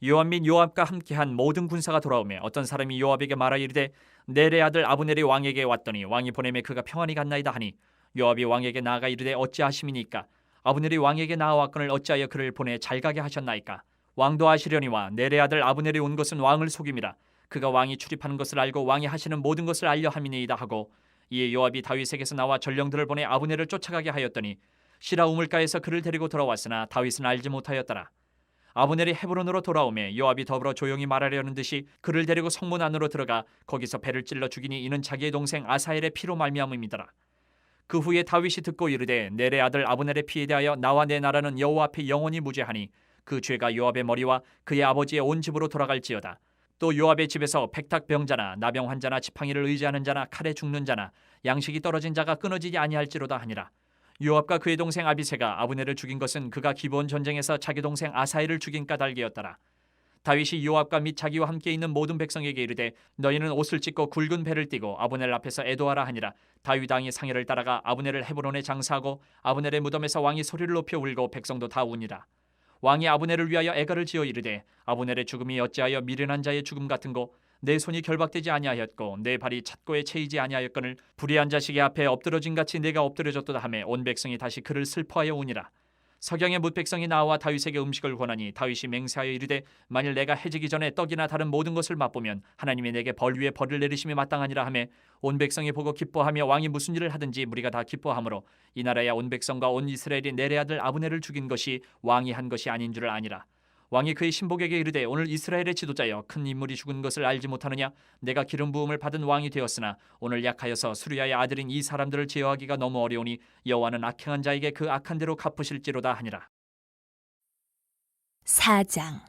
요압 및 요압과 함께한 모든 군사가 돌아오매 어떤 사람이 요압에게 말하여 이르되 넬의 아들 아브넬이 왕에게 왔더니 왕이 보내매 그가 평안히 갔나이다 하니 요압이 왕에게 나아가 이르되 어찌하심이니까 아브넬이 왕에게 나아왔거늘 어찌하여 그를 보내 잘 가게 하셨나이까. 왕도 아시려니와 넬의 아들 아브넬이 온 것은 왕을 속임이라. 그가 왕이 출입하는 것을 알고 왕이 하시는 모든 것을 알려 함이니이다 하고 이에 요압이 다윗에게서 나와 전령들을 보내 아브넬을 쫓아가게 하였더니 시라 우물가에서 그를 데리고 돌아왔으나 다윗은 알지 못하였더라. 아브넬이 헤브론으로 돌아오매 요압이 더불어 조용히 말하려는 듯이 그를 데리고 성문 안으로 들어가 거기서 배를 찔러 죽이니 이는 자기의 동생 아사엘의 피로 말미암음이더라. 그 후에 다윗이 듣고 이르되 넬의 아들 아브넬의 피에 대하여 나와 내 나라는 여호와 앞에 영원히 무죄하니 그 죄가 요압의 머리와 그의 아버지의 온 집으로 돌아갈지어다. 또 요압의 집에서 백탁병자나 나병 환자나 지팡이를 의지하는 자나 칼에 죽는 자나 양식이 떨어진 자가 끊어지지 아니할지로다 하니라. 요압과 그의 동생 아비새가 아브넬을 죽인 것은 그가 기브온 전쟁에서 자기 동생 아사엘을 죽인 까닭이었더라. 다윗이 요압과 및 자기와 함께 있는 모든 백성에게 이르되 너희는 옷을 찢고 굵은 배를 띠고 아브넬 앞에서 애도하라 하니라. 다윗 왕이 상의를 따라가 아브넬을 헤브론에 장사하고 아브넬의 무덤에서 왕이 소리를 높여 울고 백성도 다 우니라. 왕이 아브넬을 위하여 애가를 지어 이르되 아브넬의 죽음이 어찌하여 미련한 자의 죽음 같은고 내 손이 결박되지 아니하였고 내 발이 찻고에 채이지 아니하였거늘 불의한 자식의 앞에 엎드러진 같이 내가 엎드려졌도다 하매 온 백성이 다시 그를 슬퍼하여 우니라. 석양의 뭇 백성이 나와 다윗에게 음식을 권하니 다윗이 맹세하여 이르되 만일 내가 해지기 전에 떡이나 다른 모든 것을 맛보면 하나님이 내게 벌 위에 벌을 내리심이 마땅하니라 하매 온 백성이 보고 기뻐하며 왕이 무슨 일을 하든지 무리가 다 기뻐하므로 이 나라야 온 백성과 온 이스라엘이 내레 아들 아브넬을 죽인 것이 왕이 한 것이 아닌 줄 아니라. 왕이 그의 신복에게 이르되 오늘 이스라엘의 지도자여 큰 인물이 죽은 것을 알지 못하느냐? 내가 기름 부음을 받은 왕이 되었으나 오늘 약하여서 수리아의 아들인 이 사람들을 제어하기가 너무 어려우니 여호와는 악행한 자에게 그 악한 대로 갚으실지로다 하니라. 4장.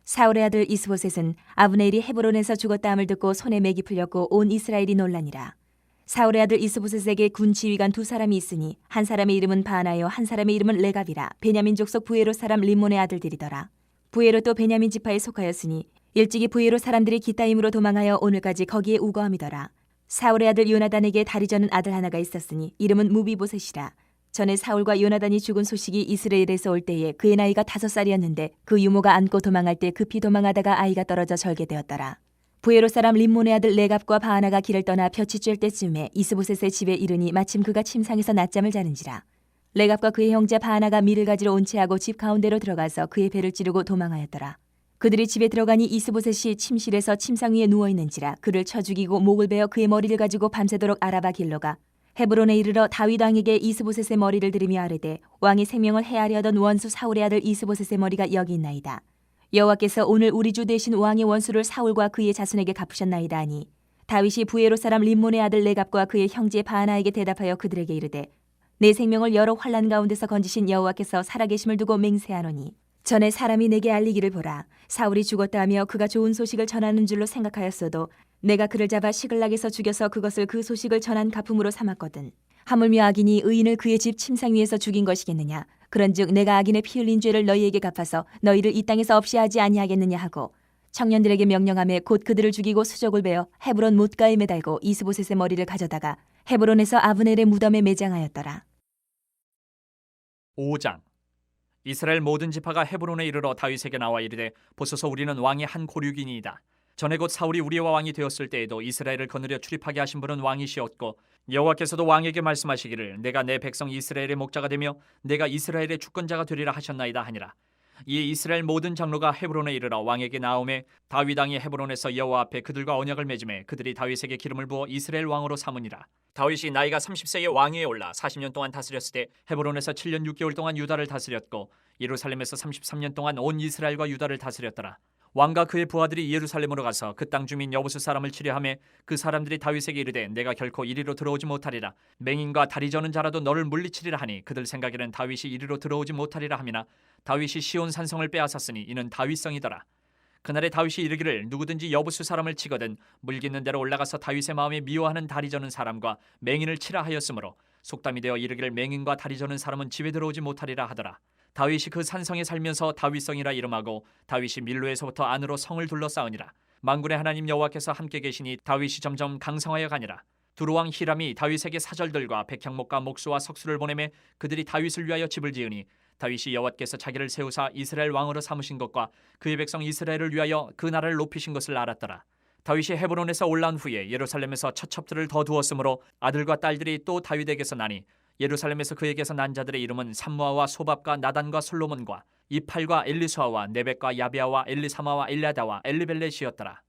사울의 아들 이스보셋은 아브넬이 헤브론에서 죽었다함을 듣고 손에 맥이 풀렸고 온 이스라엘이 놀라니라. 사울의 아들 이스보셋에게 군 지휘관 두 사람이 있으니 한 사람의 이름은 바나요 한 사람의 이름은 레갑이라. 베냐민 족속 부에롯 사람 림몬의 아들들이더라. 부에롯도 베냐민 지파에 속하였으니 일찍이 부에롯 사람들이 기타임으로 도망하여 오늘까지 거기에 우거함이더라. 사울의 아들 요나단에게 다리 저는 아들 하나가 있었으니 이름은 무비보셋이라. 전에 사울과 요나단이 죽은 소식이 이스라엘에서 올 때에 그의 나이가 5살이었는데 그 유모가 안고 도망할 때 급히 도망하다가 아이가 떨어져 절개되었더라. 부에롯 사람 림몬의 아들 레갑과 바하나가 길을 떠나 볕이 쬐을 때쯤에 이스보셋의 집에 이르니 마침 그가 침상에서 낮잠을 자는지라. 레갑과 그의 형제 바하나가 밀을 가지러 온 채하고 집 가운데로 들어가서 그의 배를 찌르고 도망하였더라. 그들이 집에 들어가니 이스보셋이 침실에서 침상 위에 누워 있는지라. 그를 쳐 죽이고 목을 베어 그의 머리를 가지고 밤새도록 아라바 길러가 헤브론에 이르러 다윗 왕에게 이스보셋의 머리를 들이며 아뢰되 왕의 생명을 해하려 하던 원수 사울의 아들 이스보셋의 머리가 여기 있나이다. 여호와께서 오늘 우리 주 되신 왕의 원수를 사울과 그의 자손에게 갚으셨나이다 하니 다윗이 부에롯 사람 림몬의 아들 레갑과 그의 형제 바하나에게 대답하여 그들에게 이르되 내 생명을 여러 환난 가운데서 건지신 여호와께서 살아계심을 두고 맹세하노니 전에 사람이 내게 알리기를 보라. 사울이 죽었다 하며 그가 좋은 소식을 전하는 줄로 생각하였어도 내가 그를 잡아 시글락에서 죽여서 그것을 그 소식을 전한 가품으로 삼았거든. 하물며 악인이 의인을 그의 집 침상 위에서 죽인 것이겠느냐. 그런즉 내가 악인의 피 흘린 죄를 너희에게 갚아서 너희를 이 땅에서 없이 하지 아니하겠느냐 하고 청년들에게 명령하며 곧 그들을 죽이고 수족을 베어 헤브론 못가에 매달고 이스보셋의 머리를 가져다가 헤브론에서 아브넬의 무덤에 매장하였더라. 5장. 이스라엘 모든 지파가 헤브론에 이르러 다윗에게 나와 이르되 보소서 우리는 왕의 한 고륙이니이다. 전에 곧 사울이 우리와 왕이 되었을 때에도 이스라엘을 거느려 출입하게 하신 분은 왕이시었고 여호와께서도 왕에게 말씀하시기를 내가 내 백성 이스라엘의 목자가 되며 내가 이스라엘의 주권자가 되리라 하셨나이다 하니라. 이에 이스라엘 모든 장로가 헤브론에 이르러 왕에게 나오매 다윗 왕이 헤브론에서 여호와 앞에 그들과 언약을 맺음에 그들이 다윗에게 기름을 부어 이스라엘 왕으로 삼으니라. 다윗이 나이가 30세에 왕위에 올라 40년 동안 다스렸을 때 헤브론에서 7년 6개월 동안 유다를 다스렸고 예루살렘에서 33년 동안 온 이스라엘과 유다를 다스렸더라. 왕과 그의 부하들이 예루살렘으로 가서 그 땅 주민 여부수 사람을 치려하며 그 사람들이 다윗에게 이르되 내가 결코 이리로 들어오지 못하리라. 맹인과 다리 저는 자라도 너를 물리치리라 하니 그들 생각에는 다윗이 이리로 들어오지 못하리라 하미나 다윗이 시온 산성을 빼앗았으니 이는 다윗성이더라. 그날에 다윗이 이르기를 누구든지 여부수 사람을 치거든 물깃는 대로 올라가서 다윗의 마음에 미워하는 다리 저는 사람과 맹인을 치라 하였으므로 속담이 되어 이르기를 맹인과 다리 저는 사람은 집에 들어오지 못하리라 하더라. 다윗이 그 산성에 살면서 다윗성이라 이름하고 다윗이 밀로에서부터 안으로 성을 둘러싸으니라. 만군의 하나님 여호와께서 함께 계시니 다윗이 점점 강성하여 가니라. 두루왕 히람이 다윗에게 사절들과 백향목과 목수와 석수를 보내매 그들이 다윗을 위하여 집을 지으니 다윗이 여호와께서 자기를 세우사 이스라엘 왕으로 삼으신 것과 그의 백성 이스라엘을 위하여 그 나라를 높이신 것을 알았더라. 다윗이 헤브론에서 올라온 후에 예루살렘에서 처첩들을 더 두었으므로 아들과 딸들이 또 다윗에게서 나니 예루살렘에서 그에게서 난 자들의 이름은 삼무아와 소밥과 나단과 솔로몬과 이팔과 엘리수아와 네벡과 야비아와 엘리사마와 엘리아다와 엘리벨렛이었더라.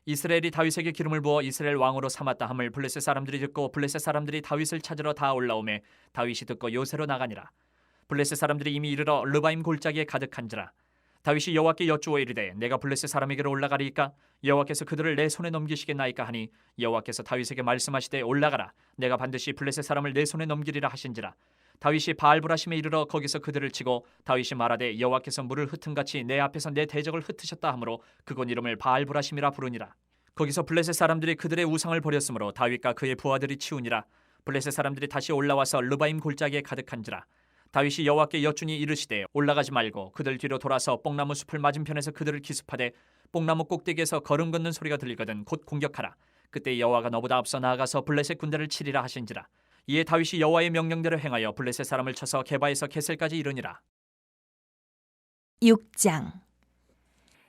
이스라엘이 다윗에게 기름을 부어 이스라엘 왕으로 삼았다 함을 블레셋 사람들이 듣고 블레셋 사람들이 다윗을 찾으러 다 올라오매 다윗이 듣고 요새로 나가니라. 블레셋 사람들이 이미 이르러 르바임 골짜기에 가득한지라. 다윗이 여호와께 여쭈어 이르되 내가 블레셋 사람에게로 올라가리이까 여호와께서 그들을 내 손에 넘기시겠나이까 하니 여호와께서 다윗에게 말씀하시되 올라가라 내가 반드시 블레셋 사람을 내 손에 넘기리라 하신지라. 다윗이 바알브라심에 이르러 거기서 그들을 치고 다윗이 말하되 여호와께서 물을 흩은같이 내 앞에서 내 대적을 흩으셨다 하므로 그곳 이름을 바알브라심이라 부르니라. 거기서 블레셋 사람들이 그들의 우상을 버렸으므로 다윗과 그의 부하들이 치우니라. 블레셋 사람들이 다시 올라와서 르바임 골짜기에 가득한지라. 다윗이 여호와께 여쭈니 이르시되 올라가지 말고 그들 뒤로 돌아서 뽕나무 숲을 맞은편에서 그들을 기습하되 뽕나무 꼭대기에서 걸음 걷는 소리가 들리거든 곧 공격하라. 그때 여호와가 너보다 앞서 나아가서 블레셋 군대를 치리라 하신지라. 이에 다윗이 여호와의 명령대로 행하여 블레셋 사람을 쳐서 게바에서 게셀까지 이르니라. 6장.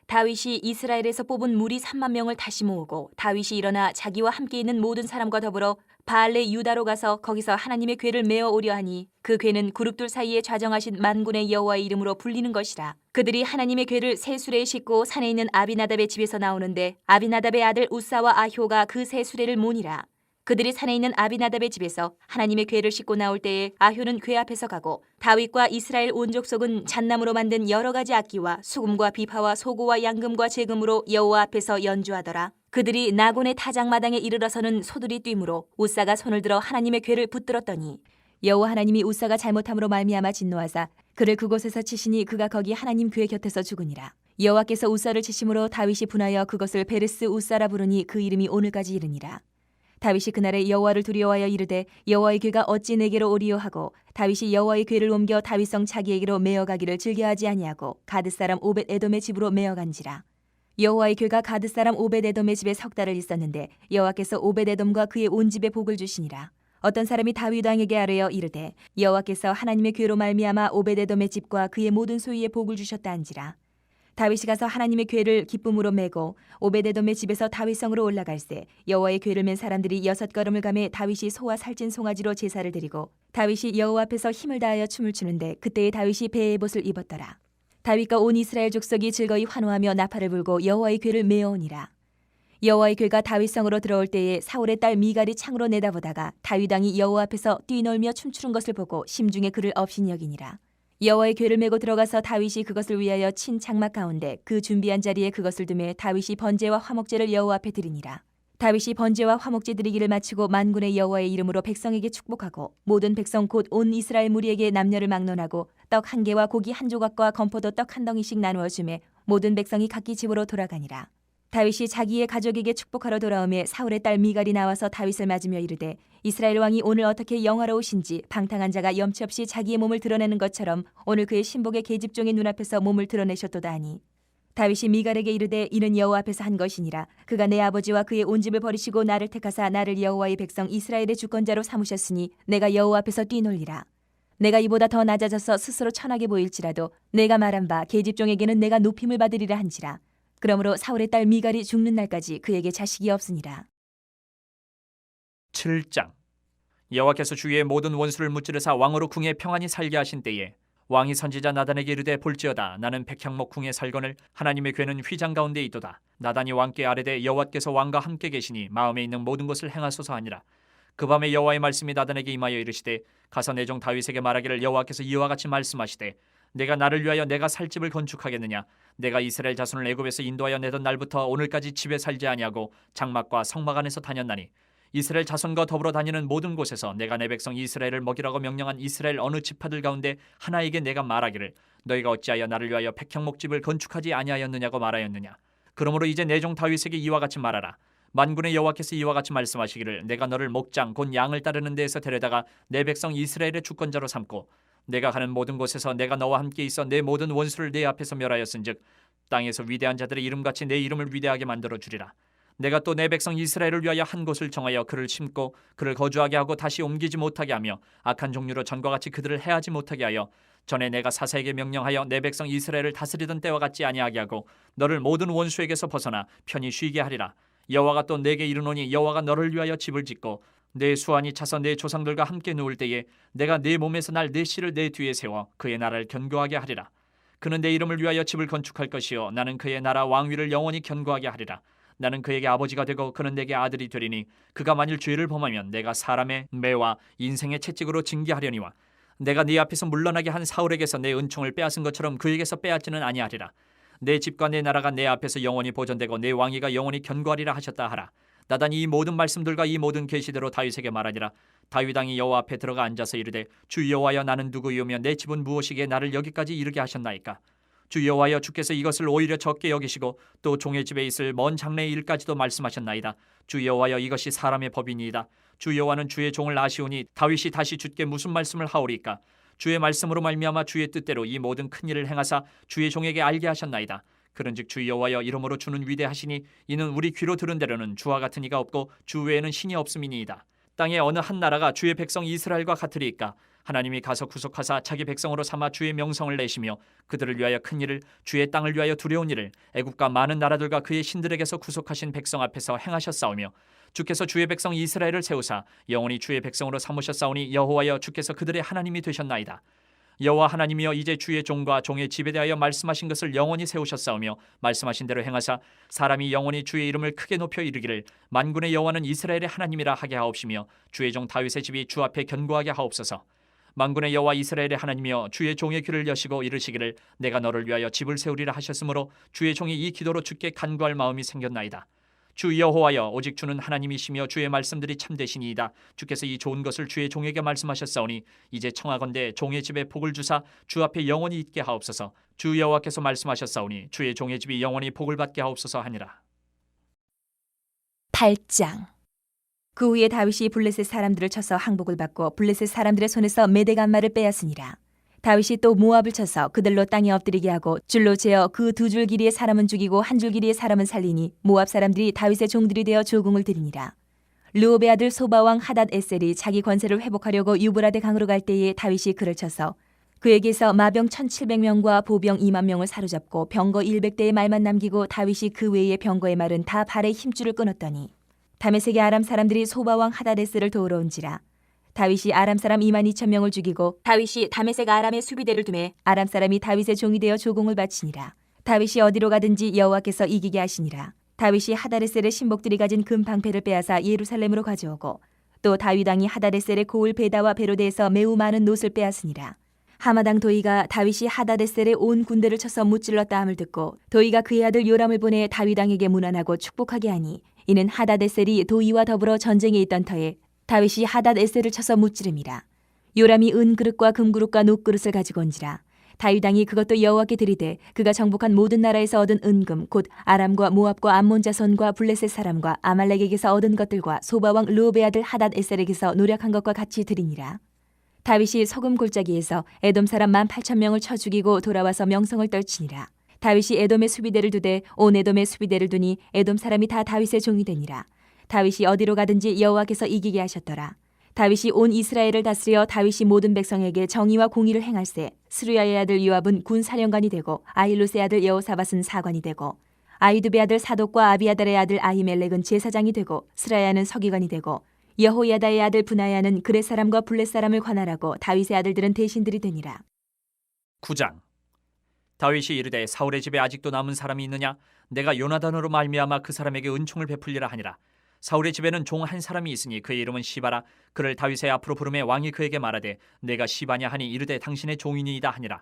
다윗이 이스라엘에서 뽑은 무리 3만 명을 다시 모으고 다윗이 일어나 자기와 함께 있는 모든 사람과 더불어 바알레 유다로 가서 거기서 하나님의 궤를 메어 오려 하니 그 궤는 그룹들 사이에 좌정하신 만군의 여호와의 이름으로 불리는 것이라. 그들이 하나님의 궤를 새 수레에 싣고 산에 있는 아비나답의 집에서 나오는데 아비나답의 아들 우사와 아효가 그 새 수레를 모니라. 그들이 산에 있는 아비나답의 집에서 하나님의 궤를 싣고 나올 때에 아효는 궤 앞에서 가고 다윗과 이스라엘 온 족속은 잣나무로 만든 여러 가지 악기와 수금과 비파와 소고와 양금과 제금으로 여호와 앞에서 연주하더라. 그들이 나곤의 타작마당에 이르러서는 소들이 뛰므로 우사가 손을 들어 하나님의 궤를 붙들었더니 여호와 하나님이 우사가 잘못함으로 말미암아 진노하사 그를 그곳에서 치시니 그가 거기 하나님 궤 곁에서 죽으니라. 여호와께서 우사를 치심으로 다윗이 분하여 그것을 베르스 우사라 부르니 그 이름이 오늘까지 이르니라. 다윗이 그날에 여호와를 두려워하여 이르되 여호와의 궤가 어찌 내게로 오리요 하고 다윗이 여호와의 궤를 옮겨 다윗성 자기에게로 메어가기를 즐겨하지 아니하고 가드 사람 오벳 에돔의 집으로 메어간지라. 여호와의 궤가 가드 사람 오벳 에돔의 집에 석 달을 있었는데 여호와께서 오벳 에돔과 그의 온 집에 복을 주시니라. 어떤 사람이 다윗 왕에게 아뢰어 이르되 여호와께서 하나님의 궤로 말미암아 오벳 에돔의 집과 그의 모든 소유에 복을 주셨다 한지라. 다윗이 가서 하나님의 궤를 기쁨으로 메고 오베데돔의 집에서 다윗성으로 올라갈새 여호와의 궤를 맨 사람들이 6걸음을 가매 다윗이 소와 살찐 송아지로 제사를 드리고 다윗이 여호와 앞에서 힘을 다하여 춤을 추는데 그때에 다윗이 배의 옷을 입었더라. 다윗과 온 이스라엘 족속이 즐거이 환호하며 나팔을 불고 여호와의 궤를 메어오니라. 여호와의 궤가 다윗성으로 들어올 때에 사울의 딸 미갈이 창으로 내다보다가 다윗 왕이 여호와 앞에서 뛰놀며 춤추는 것을 보고 심중에 그를 업신여기니라. 여호와의 궤를 메고 들어가서 다윗이 그것을 위하여 친 장막 가운데 그 준비한 자리에 그것을 두매 다윗이 번제와 화목제를 여호와 앞에 드리니라. 다윗이 번제와 화목제 드리기를 마치고 만군의 여호와의 이름으로 백성에게 축복하고 모든 백성 곧 온 이스라엘 무리에게 남녀를 막론하고 떡 한 개와 고기 한 조각과 건포도 떡 한 덩이씩 나누어 주매 모든 백성이 각기 집으로 돌아가니라. 다윗이 자기의 가족에게 축복하러 돌아오매 사울의 딸 미갈이 나와서 다윗을 맞으며 이르되 이스라엘 왕이 오늘 어떻게 영화로우신지 방탕한 자가 염치 없이 자기의 몸을 드러내는 것처럼 오늘 그의 신복의 계집종의 눈앞에서 몸을 드러내셨도다 하니 다윗이 미갈에게 이르되 이는 여호와 앞에서 한 것이니라. 그가 내 아버지와 그의 온 집을 버리시고 나를 택하사 나를 여호와의 백성 이스라엘의 주권자로 삼으셨으니 내가 여호와 앞에서 뛰놀리라. 내가 이보다 더 낮아져서 스스로 천하게 보일지라도 내가 말한 바 계집종에게는 내가 높임을 받으리라 한지라. 그러므로 사울의 딸 미갈이 죽는 날까지 그에게 자식이 없으니라. 7장. 여호와께서 주위의 모든 원수를 무찌르사 왕으로 궁에 평안히 살게 하신 때에 왕이 선지자 나단에게 이르되 볼지어다 나는 백향목 궁에 살거늘 하나님의 궤는 휘장 가운데 있도다. 나단이 왕께 아뢰되 여호와께서 왕과 함께 계시니 마음에 있는 모든 것을 행하소서 하니라. 그 밤에 여호와의 말씀이 나단에게 임하여 이르시되 가서 내 종 다윗에게 말하기를 여호와께서 이와 같이 말씀하시되 내가 나를 위하여 내가 살 집을 건축하겠느냐. 내가 이스라엘 자손을 애굽에서 인도하여 내던 날부터 오늘까지 집에 살지 아니하고 장막과 성막 안에서 다녔나니 이스라엘 자손과 더불어 다니는 모든 곳에서 내가 내 백성 이스라엘을 먹이라고 명령한 이스라엘 어느 지파들 가운데 하나에게 내가 말하기를 너희가 어찌하여 나를 위하여 백향목집을 건축하지 아니하였느냐고 말하였느냐. 그러므로 이제 내 종 다윗에게 이와 같이 말하라. 만군의 여호와께서 이와 같이 말씀하시기를 내가 너를 목장 곧 양을 따르는 데에서 데려다가 내 백성 이스라엘의 주권자로 삼고 내가 가는 모든 곳에서 내가 너와 함께 있어 내 모든 원수를 내 앞에서 멸하였은즉 땅에서 위대한 자들의 이름같이 내 이름을 위대하게 만들어 주리라. 내가 또 내 백성 이스라엘을 위하여 한 곳을 정하여 그를 심고 그를 거주하게 하고 다시 옮기지 못하게 하며 악한 종류로 전과 같이 그들을 해하지 못하게 하여 전에 내가 사사에게 명령하여 내 백성 이스라엘을 다스리던 때와 같지 아니하게 하고 너를 모든 원수에게서 벗어나 편히 쉬게 하리라. 여호와가 또 내게 이르노니 여호와가 너를 위하여 집을 짓고 내 수완이 차서 내 조상들과 함께 누울 때에 내가 내 몸에서 날 내 씨를 내 뒤에 세워 그의 나라를 견고하게 하리라. 그는 내 이름을 위하여 집을 건축할 것이요 나는 그의 나라 왕위를 영원히 견고하게 하리라. 나는 그에게 아버지가 되고 그는 내게 아들이 되리니 그가 만일 죄를 범하면 내가 사람의 매와 인생의 채찍으로 징계하려니와 내가 네 앞에서 물러나게 한 사울에게서 내 은총을 빼앗은 것처럼 그에게서 빼앗지는 아니하리라. 내 집과 내 나라가 내 앞에서 영원히 보존되고 내 왕위가 영원히 견고하리라 하셨다 하라. 나단이 이 모든 말씀들과 이 모든 계시대로 다윗에게 말하니라. 다윗 왕이 여호와 앞에 들어가 앉아서 이르되 주 여호와여 나는 누구이오며 내 집은 무엇이기에 나를 여기까지 이르게 하셨나이까. 주 여호와여 주께서 이것을 오히려 적게 여기시고 또 종의 집에 있을 먼 장래의 일까지도 말씀하셨나이다. 주 여호와여 이것이 사람의 법이니이다. 주 여호와는 주의 종을 아시오니 다윗이 다시 주께 무슨 말씀을 하오리까. 주의 말씀으로 말미암아 주의 뜻대로 이 모든 큰 일을 행하사 주의 종에게 알게 하셨나이다. 그런즉 주 여호와여 이러므로 주는 위대하시니 이는 우리 귀로 들은 대로는 주와 같은 이가 없고 주 외에는 신이 없음이니이다. 땅의 어느 한 나라가 주의 백성 이스라엘과 같으리이까. 하나님이 가서 구속하사 자기 백성으로 삼아 주의 명성을 내시며 그들을 위하여 큰 일을 주의 땅을 위하여 두려운 일을 애국과 많은 나라들과 그의 신들에게서 구속하신 백성 앞에서 행하셨사오며 주께서 주의 백성 이스라엘을 세우사 영원히 주의 백성으로 삼으셨사오니 여호와여 주께서 그들의 하나님이 되셨나이다. 여호와 하나님이여 이제 주의 종과 종의 집에 대하여 말씀하신 것을 영원히 세우셨사오며 말씀하신 대로 행하사 사람이 영원히 주의 이름을 크게 높여 이르기를 만군의 여호와는 이스라엘의 하나님이라 하게 하옵시며 주의 종 다윗의 집이 주 앞에 견고하게 하옵소서. 만군의 여호와 이스라엘의 하나님이여 주의 종의 귀를 여시고 이르시기를 내가 너를 위하여 집을 세우리라 하셨으므로 주의 종이 이 기도로 주께 간구할 마음이 생겼나이다. 주 여호와여 오직 주는 하나님이시며 주의 말씀들이 참되시니이다. 주께서 이 좋은 것을 주의 종에게 말씀하셨사오니 이제 청하건대 종의 집에 복을 주사 주 앞에 영원히 있게 하옵소서. 주 여호와께서 말씀하셨사오니 주의 종의 집이 영원히 복을 받게 하옵소서 하니라. 8장. 그 후에 다윗이 블레셋 사람들을 쳐서 항복을 받고 블레셋 사람들의 손에서 메대간마를 빼앗으니라. 다윗이 또 모압을 쳐서 그들로 땅에 엎드리게 하고 줄로 재어 그 두 줄 길이의 사람은 죽이고 한 줄 길이의 사람은 살리니 모압 사람들이 다윗의 종들이 되어 조공을 드리니라. 르홉의 아들 소바왕 하닷 에셀이 자기 권세를 회복하려고 유브라데 강으로 갈 때에 다윗이 그를 쳐서 그에게서 마병 1,700명과 보병 2만 명을 사로잡고 병거 100대의 말만 남기고 다윗이 그 외의 병거의 말은 다 발의 힘줄을 끊었더니 다메섹의 아람 사람들이 소바왕 하닷 에셀을 도우러 온지라. 다윗이 아람 사람 22,000명을 죽이고 다윗이 다메섹 아람의 수비대를 두매 아람 사람이 다윗의 종이 되어 조공을 바치니라. 다윗이 어디로 가든지 여호와께서 이기게 하시니라. 다윗이 하다레셀의 신복들이 가진 금 방패를 빼앗아 예루살렘으로 가져오고 또 다윗 왕이 하다레셀의 고을 베다와 베로데에서 매우 많은 놋을 빼앗으니라. 하마당 도이가 다윗이 하다레셀의 온 군대를 쳐서 무찔렀다 함을 듣고 도이가 그의 아들 요람을 보내 다윗 왕에게 문안하고 축복하게 하니 이는 하다레셀이 도이와 더불어 전쟁에 있던 터에 다윗이 하닷 에셀을 쳐서 무찌름이라. 요람이 은그릇과 금그릇과 녹그릇을 가지고 온지라. 다윗 왕이 그것도 여호와께 드리되 그가 정복한 모든 나라에서 얻은 은금 곧 아람과 모압과 암몬 자손과 블레셋 사람과 아말렉에게서 얻은 것들과 소바왕 르홉의 아들 하닷 에셀에게서 노력한 것과 같이 드리니라. 다윗이 소금 골짜기에서 에돔 사람 18,000명을 쳐 죽이고 돌아와서 명성을 떨치니라. 다윗이 에돔의 수비대를 두되 온 에돔의 수비대를 두니 에돔 사람이 다 다윗의 종이 되니라. 다윗이 어디로 가든지 여호와께서 이기게 하셨더라. 다윗이 온 이스라엘을 다스려 다윗이 모든 백성에게 정의와 공의를 행할세. 스루야의 아들 요압은 군 사령관이 되고 아힐롯의 아들 여호사밧은 사관이 되고 아히두베 아들 사독과 아비아달의 아들 아히멜렉은 제사장이 되고 스라야는 서기관이 되고 여호야다의 아들 브나야는 그렛 사람과 블렛 사람을 관할하고 다윗의 아들들은 대신들이 되니라. 9장. 다윗이 이르되 사울의 집에 아직도 남은 사람이 있느냐? 내가 요나단으로 말미암아 그 사람에게 은총을 베풀리라 하니라. 사울의 집에는 종 한 사람이 있으니 그의 이름은 시바라. 그를 다윗의 앞으로 부르매 왕이 그에게 말하되 내가 시바냐 하니 이르되 당신의 종이니이다 하니라.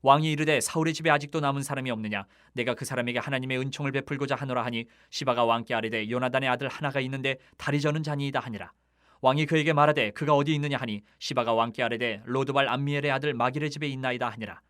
왕이 이르되 사울의 집에 아직도 남은 사람이 없느냐? 내가 그 사람에게 하나님의 은총을 베풀고자 하노라 하니 시바가 왕께 아뢰되 요나단의 아들 하나가 있는데 다리 저는 자니이다 하니라. 왕이 그에게 말하되 그가 어디 있느냐 하니 시바가 왕께 아뢰되 로드발 암미엘의 아들 마길의 집에 있나이다 하니라.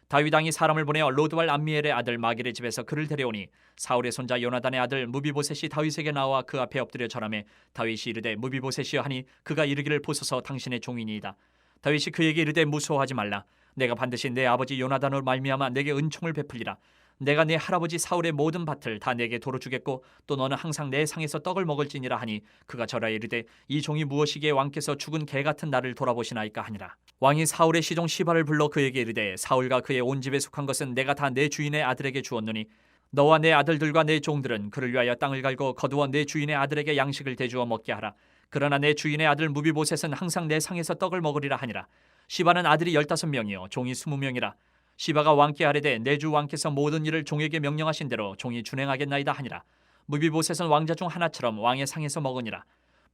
다윗 왕이 사람을 보내어 로드발 암미엘의 아들 마길의 집에서 그를 데려오니 사울의 손자 요나단의 아들 무비보셋이 다윗에게 나와 그 앞에 엎드려 절하매 다윗이 이르되 무비보셋이여 하니 그가 이르기를 보소서 당신의 종이니이다. 다윗이 그에게 이르되 무서워하지 말라. 내가 반드시 내 아버지 요나단으로 말미암아 내게 은총을 베풀리라. 내가 네 할아버지 사울의 모든 밭을 다 내게 도로 주겠고 또 너는 항상 내 상에서 떡을 먹을지니라 하니 그가 절하여 이르되 이 종이 무엇이기에 왕께서 죽은 개 같은 나를 돌아보시나이까 하니라. 왕이 사울의 시종 시바를 불러 그에게 이르되 사울과 그의 온 집에 속한 것은 내가 다 내 주인의 아들에게 주었노니 너와 내 아들들과 내 종들은 그를 위하여 땅을 갈고 거두어 내 주인의 아들에게 양식을 대주어 먹게 하라. 그러나 내 주인의 아들 무비보셋은 항상 내 상에서 떡을 먹으리라 하니라. 시바는 아들이 15명이요 종이 20명이라. 시바가 왕께 아뢰되 내 주 왕께서 모든 일을 종에게 명령하신 대로 종이 준행하겠나이다 하니라. 무비보셋은 왕자 중 하나처럼 왕의 상에서 먹으니라.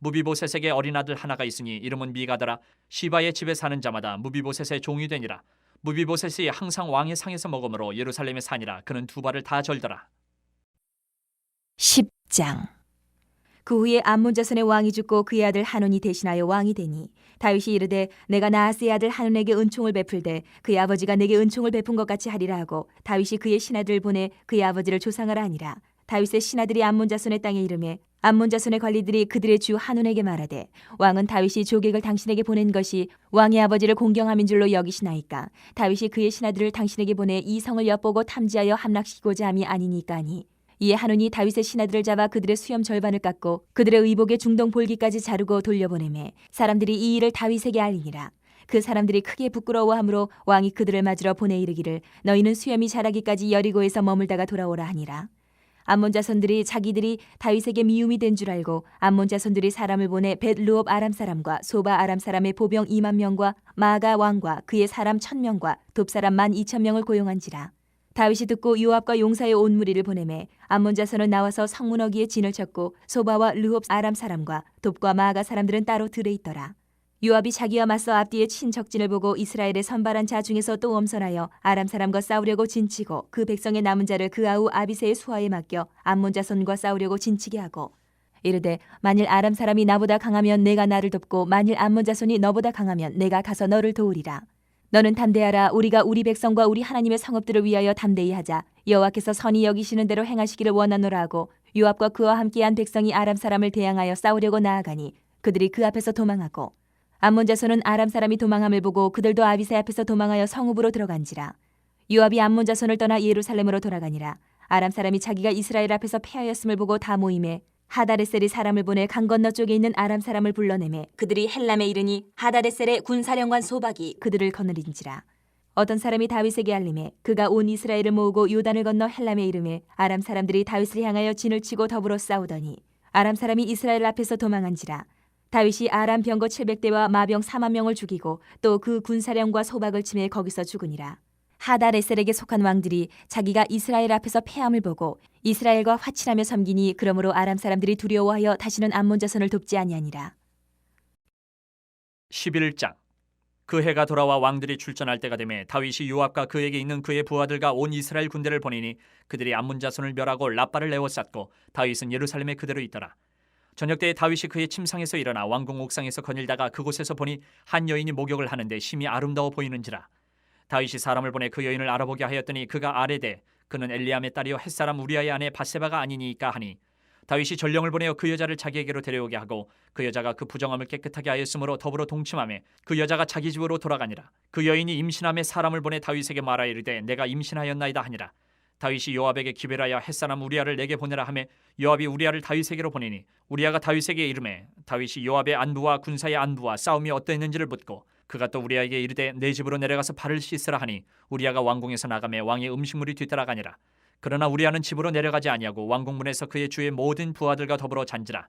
무비보셋에게 어린 아들 하나가 있으니 이름은 미가더라. 시바의 집에 사는 자마다 무비보셋의 종이 되니라. 무비보셋이 항상 왕의 상에서 먹으므로 예루살렘에 사니라. 그는 두 발을 다 절더라. 10장. 그 후에 암몬 자손의 왕이 죽고 그의 아들 하논이 대신하여 왕이 되니 다윗이 이르되 내가 나하스의 아들 하논에게 은총을 베풀되 그의 아버지가 내게 은총을 베푼 것 같이 하리라 하고 다윗이 그의 신하들을 보내 그의 아버지를 조상하라 하니라. 다윗의 신하들이 암몬 자손의 땅에 이르매 암몬 자손의 관리들이 그들의 주 하논에게 말하되 왕은 다윗이 조객을 당신에게 보낸 것이 왕의 아버지를 공경함인 줄로 여기시나이까? 다윗이 그의 신하들을 당신에게 보내 이 성을 엿보고 탐지하여 함락시키고자 함이 아니니까 하니 이에 하논이 다윗의 신하들을 잡아 그들의 수염 절반을 깎고 그들의 의복의 중동 볼기까지 자르고 돌려보내매 사람들이 이 일을 다윗에게 알리니라. 그 사람들이 크게 부끄러워하므로 왕이 그들을 맞으러 보내 이르기를 너희는 수염이 자라기까지 여리고에서 머물다가 돌아오라 하니라. 암몬 자손들이 자기들이 다윗에게 미움이 된 줄 알고 암몬 자손들이 사람을 보내 벳루옵 아람 사람과 소바 아람 사람의 보병 2만 명과 마가 왕과 그의 사람 1,000명과 돕 사람 12,000명을 고용한지라. 다윗이 듣고 요압과 용사의 온 무리를 보내매 암몬 자손은 나와서 성문어기에 진을 쳤고 소바와 르홉 아람 사람과 돕과 마가 사람들은 따로 들에 있더라. 요압이 자기와 맞서 앞뒤에 친 적진을 보고 이스라엘의 선발한 자 중에서 또 엄선하여 아람 사람과 싸우려고 진치고 그 백성의 남은 자를 그 아우 아비새의 수하에 맡겨 암몬 자손과 싸우려고 진치게 하고 이르되 만일 아람 사람이 나보다 강하면 내가 나를 돕고 만일 암몬 자손이 너보다 강하면 내가 가서 너를 도우리라. 너는 담대하라. 우리가 우리 백성과 우리 하나님의 성읍들을 위하여 담대히 하자. 여호와께서 선히 여기시는 대로 행하시기를 원하노라 하고 요압과 그와 함께한 백성이 아람 사람을 대항하여 싸우려고 나아가니 그들이 그 앞에서 도망하고 암몬 자손은 아람 사람이 도망함을 보고 그들도 아비새 앞에서 도망하여 성읍으로 들어간지라. 요압이 암몬 자손을 떠나 예루살렘으로 돌아가니라. 아람 사람이 자기가 이스라엘 앞에서 패하였음을 보고 다 모임에 하다레셀이 사람을 보내 강 건너 쪽에 있는 아람 사람을 불러내매 그들이 헬람에 이르니 하다레셀의 군사령관 소박이 그들을 거느린지라. 어떤 사람이 다윗에게 알림해 그가 온 이스라엘을 모으고 요단을 건너 헬람에 이르매 아람 사람들이 다윗을 향하여 진을 치고 더불어 싸우더니 아람 사람이 이스라엘 앞에서 도망한지라. 다윗이 아람 병거 700대와 마병 4만 명을 죽이고 또 그 군사령과 소박을 치매 거기서 죽으니라. 하다레셀에게 속한 왕들이 자기가 이스라엘 앞에서 패함을 보고 이스라엘과 화친하며 섬기니 그러므로 아람 사람들이 두려워하여 다시는 암몬 자손을 돕지 아니하니라. 11장. 그 해가 돌아와 왕들이 출전할 때가 되매 다윗이 요압과 그에게 있는 그의 부하들과 온 이스라엘 군대를 보내니 그들이 암몬 자손을 멸하고 라빠를 에워쌌고 다윗은 예루살렘에 그대로 있더라. 저녁 때에 다윗이 그의 침상에서 일어나 왕궁 옥상에서 거닐다가 그곳에서 보니 한 여인이 목욕을 하는데 심히 아름다워 보이는지라. 다윗이 사람을 보내 그 여인을 알아보게 하였더니 그가 아뢰되 그는 엘리암의 딸이요 햇사람 우리아의 아내 바세바가 아니니까 하니 다윗이 전령을 보내어 그 여자를 자기에게로 데려오게 하고 그 여자가 그 부정함을 깨끗하게 하였으므로 더불어 동침하며 그 여자가 자기 집으로 돌아가니라. 그 여인이 임신함에 사람을 보내 다윗에게 말하여 이르되 내가 임신하였나이다 하니라. 다윗이 요압에게 기별하여 햇사람 우리아를 내게 보내라 하매 요압이 우리아를 다윗에게로 보내니 우리아가 다윗에게 이르매 다윗이 요압의 안부와 군사의 안부와 싸움이 어떠했는지를 묻고 그가 또 우리아에게 이르되 내 집으로 내려가서 발을 씻으라 하니 우리아가 왕궁에서 나가매 왕의 음식물이 뒤따라가니라. 그러나 우리아는 집으로 내려가지 아니하고 왕궁문에서 그의 주의 모든 부하들과 더불어 잔지라.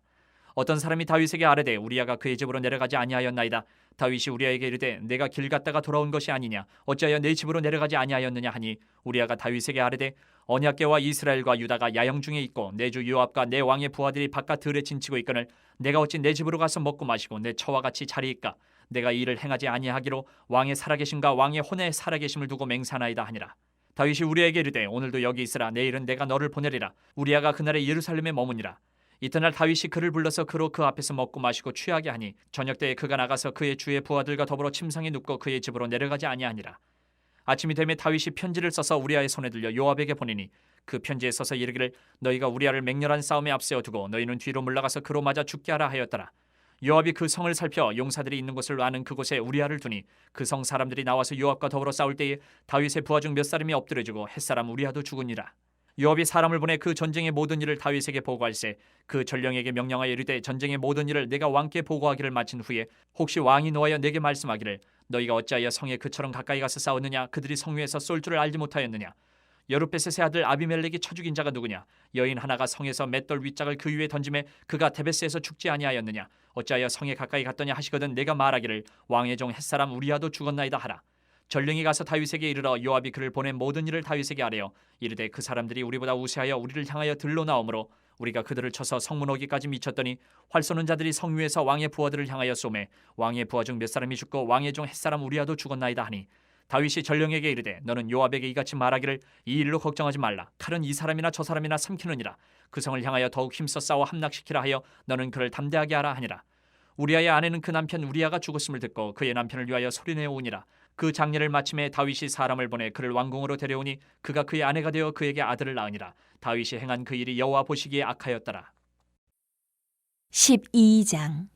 어떤 사람이 다윗에게 아뢰되 우리아가 그의 집으로 내려가지 아니하였나이다. 다윗이 우리아에게 이르되 내가 길 갔다가 돌아온 것이 아니냐 어찌하여 내 집으로 내려가지 아니하였느냐 하니 우리아가 다윗에게 아뢰되 언약궤와 이스라엘과 유다가 야영 중에 있고 내 주 요압과 내 왕의 부하들이 바깥 들에 진치고 있거늘 내가 어찌 내 집으로 가서 먹고 마시고 내 처와 같이 자리이까. 내가 이 일을 행하지 아니하기로 왕의 살아계심과 왕의 혼의 살아계심을 두고 맹세하나이다 하니라. 다윗이 우리아에게 이르되 오늘도 여기 있으라. 내일은 내가 너를 보내리라. 우리아가 그날에 예루살렘에 머무니라. 이튿날 다윗이 그를 불러서 그로 그 앞에서 먹고 마시고 취하게 하니 저녁때에 그가 나가서 그의 주의 부하들과 더불어 침상에 눕고 그의 집으로 내려가지 아니하니라. 아침이 되매 다윗이 편지를 써서 우리아의 손에 들려 요압에게 보내니 그 편지에 써서 이르기를 너희가 우리아를 맹렬한 싸움에 앞세워 두고 너희는 뒤로 물러가서 그로 맞아 죽게 하라 하였더라. 요압이 그 성을 살펴 용사들이 있는 곳을 아는 그곳에 우리아를 두니 그 성 사람들이 나와서 요압과 더불어 싸울 때에 다윗의 부하 중 몇 사람이 엎드려지고 햇사람 우리아도 죽으니라. 요압이 사람을 보내 그 전쟁의 모든 일을 다윗에게 보고할세 그 전령에게 명령하여 이르되 전쟁의 모든 일을 내가 왕께 보고하기를 마친 후에 혹시 왕이 노하여 내게 말씀하기를 너희가 어찌하여 성에 그처럼 가까이 가서 싸웠느냐 그들이 성 위에서 쏠 줄을 알지 못하였느냐 여룻베셋의 아들 아비멜렉이 쳐 죽인 자가 누구냐 여인 하나가 성에서 맷돌 윗짝을 그 위에 던짐에 그가 데베스에서 죽지 아니하였느냐 어찌하여 성에 가까이 갔더냐 하시거든 내가 말하기를 왕의 종 햇사람 우리아도 죽었나이다 하라. 전령이 가서 다윗에게 이르러 요압이 그를 보낸 모든 일을 다윗에게 아뢰어 이르되 그 사람들이 우리보다 우세하여 우리를 향하여 들러 나오므로 우리가 그들을 쳐서 성문 어기까지 미쳤더니 활 쏘는 자들이 성 위에서 왕의 부하들을 향하여 쏘매 왕의 부하 중 몇 사람이 죽고 왕의 종 햇사람 우리아도 죽었나이다 하니 다윗이 전령에게 이르되 너는 요압에게 이같이 말하기를 이 일로 걱정하지 말라. 칼은 이 사람이나 저 사람이나 삼키느니라. 그 성을 향하여 더욱 힘써 싸워 함락시키라 하여 너는 그를 담대하게 하라 하니라. 우리아의 아내는 그 남편 우리아가 죽었음을 듣고 그의 남편을 위하여 소리내어 오니라. 그 장례를 마침에 다윗이 사람을 보내 그를 왕궁으로 데려오니 그가 그의 아내가 되어 그에게 아들을 낳으니라. 다윗이 행한 그 일이 여호와 보시기에 악하였더라. 12장.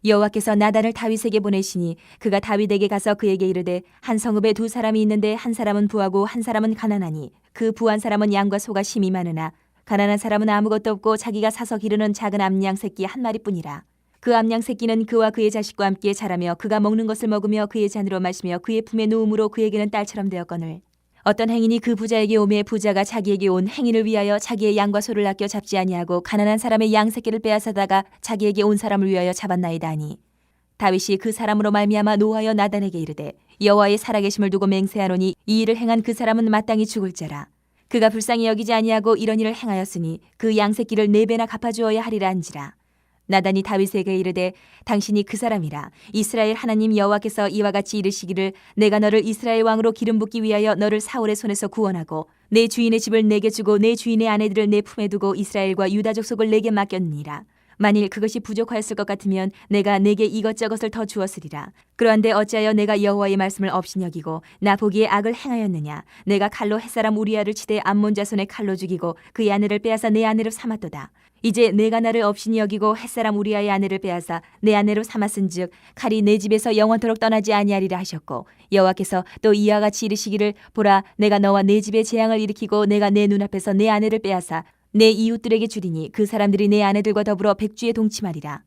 여호와께서 나단을 다윗에게 보내시니 그가 다윗에게 가서 그에게 이르되 한 성읍에 두 사람이 있는데 한 사람은 부하고 한 사람은 가난하니 그 부한 사람은 양과 소가 심히 많으나 가난한 사람은 아무것도 없고 자기가 사서 기르는 작은 암양 새끼 한 마리뿐이라. 그 암양 새끼는 그와 그의 자식과 함께 자라며 그가 먹는 것을 먹으며 그의 잔으로 마시며 그의 품에 누움으로 그에게는 딸처럼 되었거늘 어떤 행인이 그 부자에게 오매 부자가 자기에게 온 행인을 위하여 자기의 양과 소를 아껴 잡지 아니하고 가난한 사람의 양 새끼를 빼앗아다가 자기에게 온 사람을 위하여 잡았나이다 하니 다윗이 그 사람으로 말미암아 노하여 나단에게 이르되 여호와의 살아계심을 두고 맹세하노니 이 일을 행한 그 사람은 마땅히 죽을 자라. 그가 불쌍히 여기지 아니하고 이런 일을 행하였으니 그 양 새끼를 4배나 갚아주어야 하리라 한지라. 나단이 다윗에게 이르되 당신이 그 사람이라. 이스라엘 하나님 여호와께서 이와 같이 이르시기를 내가 너를 이스라엘 왕으로 기름 붓기 위하여 너를 사울의 손에서 구원하고 내 주인의 집을 내게 주고 내 주인의 아내들을 내 품에 두고 이스라엘과 유다 족속을 내게 맡겼느니라. 만일 그것이 부족하였을 것 같으면 내가 내게 이것저것을 더 주었으리라. 그러한데 어찌하여 내가 여호와의 말씀을 업신여기고 나 보기에 악을 행하였느냐. 내가 칼로 햇사람 우리아를 치되 암몬 자손의 칼로 죽이고 그의 아내를 빼앗아 내 아내로 삼았도다. 이제 내가 나를 업신이 여기고 햇사람 우리아의 아내를 빼앗아 내 아내로 삼았은즉 칼이 내 집에서 영원토록 떠나지 아니하리라 하셨고 여호와께서 또 이와 같이 이르시기를 보라 내가 너와 내 집에 재앙을 일으키고 내가 내 눈앞에서 내 아내를 빼앗아 내 이웃들에게 주리니 그 사람들이 내 아내들과 더불어 백주에 동침하리라.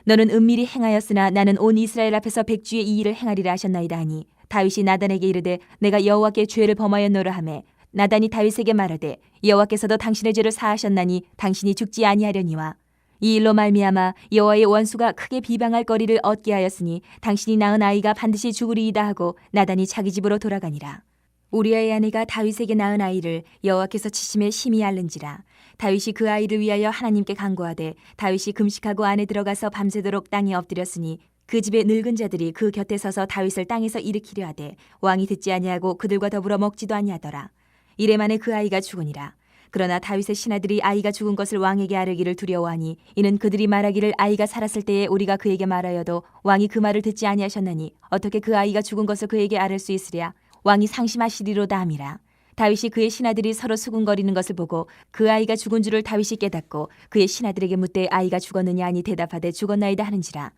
너는 은밀히 행하였으나 나는 온 이스라엘 앞에서 백주의 이 일을 행하리라 하셨나이다 하니 다윗이 나단에게 이르되 내가 여호와께 죄를 범하였노라 하매 나단이 다윗에게 말하되 여호와께서도 당신의 죄를 사하셨나니 당신이 죽지 아니하려니와 이 일로 말미암아 여호와의 원수가 크게 비방할 거리를 얻게 하였으니 당신이 낳은 아이가 반드시 죽으리이다 하고 나단이 자기 집으로 돌아가니라. 우리아의 아내가 다윗에게 낳은 아이를 여호와께서 치심에 심히 앓는지라. 다윗이 그 아이를 위하여 하나님께 간구하되 다윗이 금식하고 안에 들어가서 밤새도록 땅에 엎드렸으니 그 집의 늙은 자들이 그 곁에 서서 다윗을 땅에서 일으키려 하되 왕이 듣지 아니하고 그들과 더불어 먹지도 아니하더라. 이래 만에 그 아이가 죽으니라. 그러나 다윗의 신하들이 아이가 죽은 것을 왕에게 아뢰기를 두려워하니 이는 그들이 말하기를 아이가 살았을 때에 우리가 그에게 말하여도 왕이 그 말을 듣지 아니하셨나니 어떻게 그 아이가 죽은 것을 그에게 아뢰 수 있으랴. 왕이 상심하시리로다 함이라. 다윗이 그의 신하들이 서로 수군거리는 것을 보고 그 아이가 죽은 줄을 다윗이 깨닫고 그의 신하들에게 묻되 아이가 죽었느냐 하니 대답하되 죽었나이다 하는지라.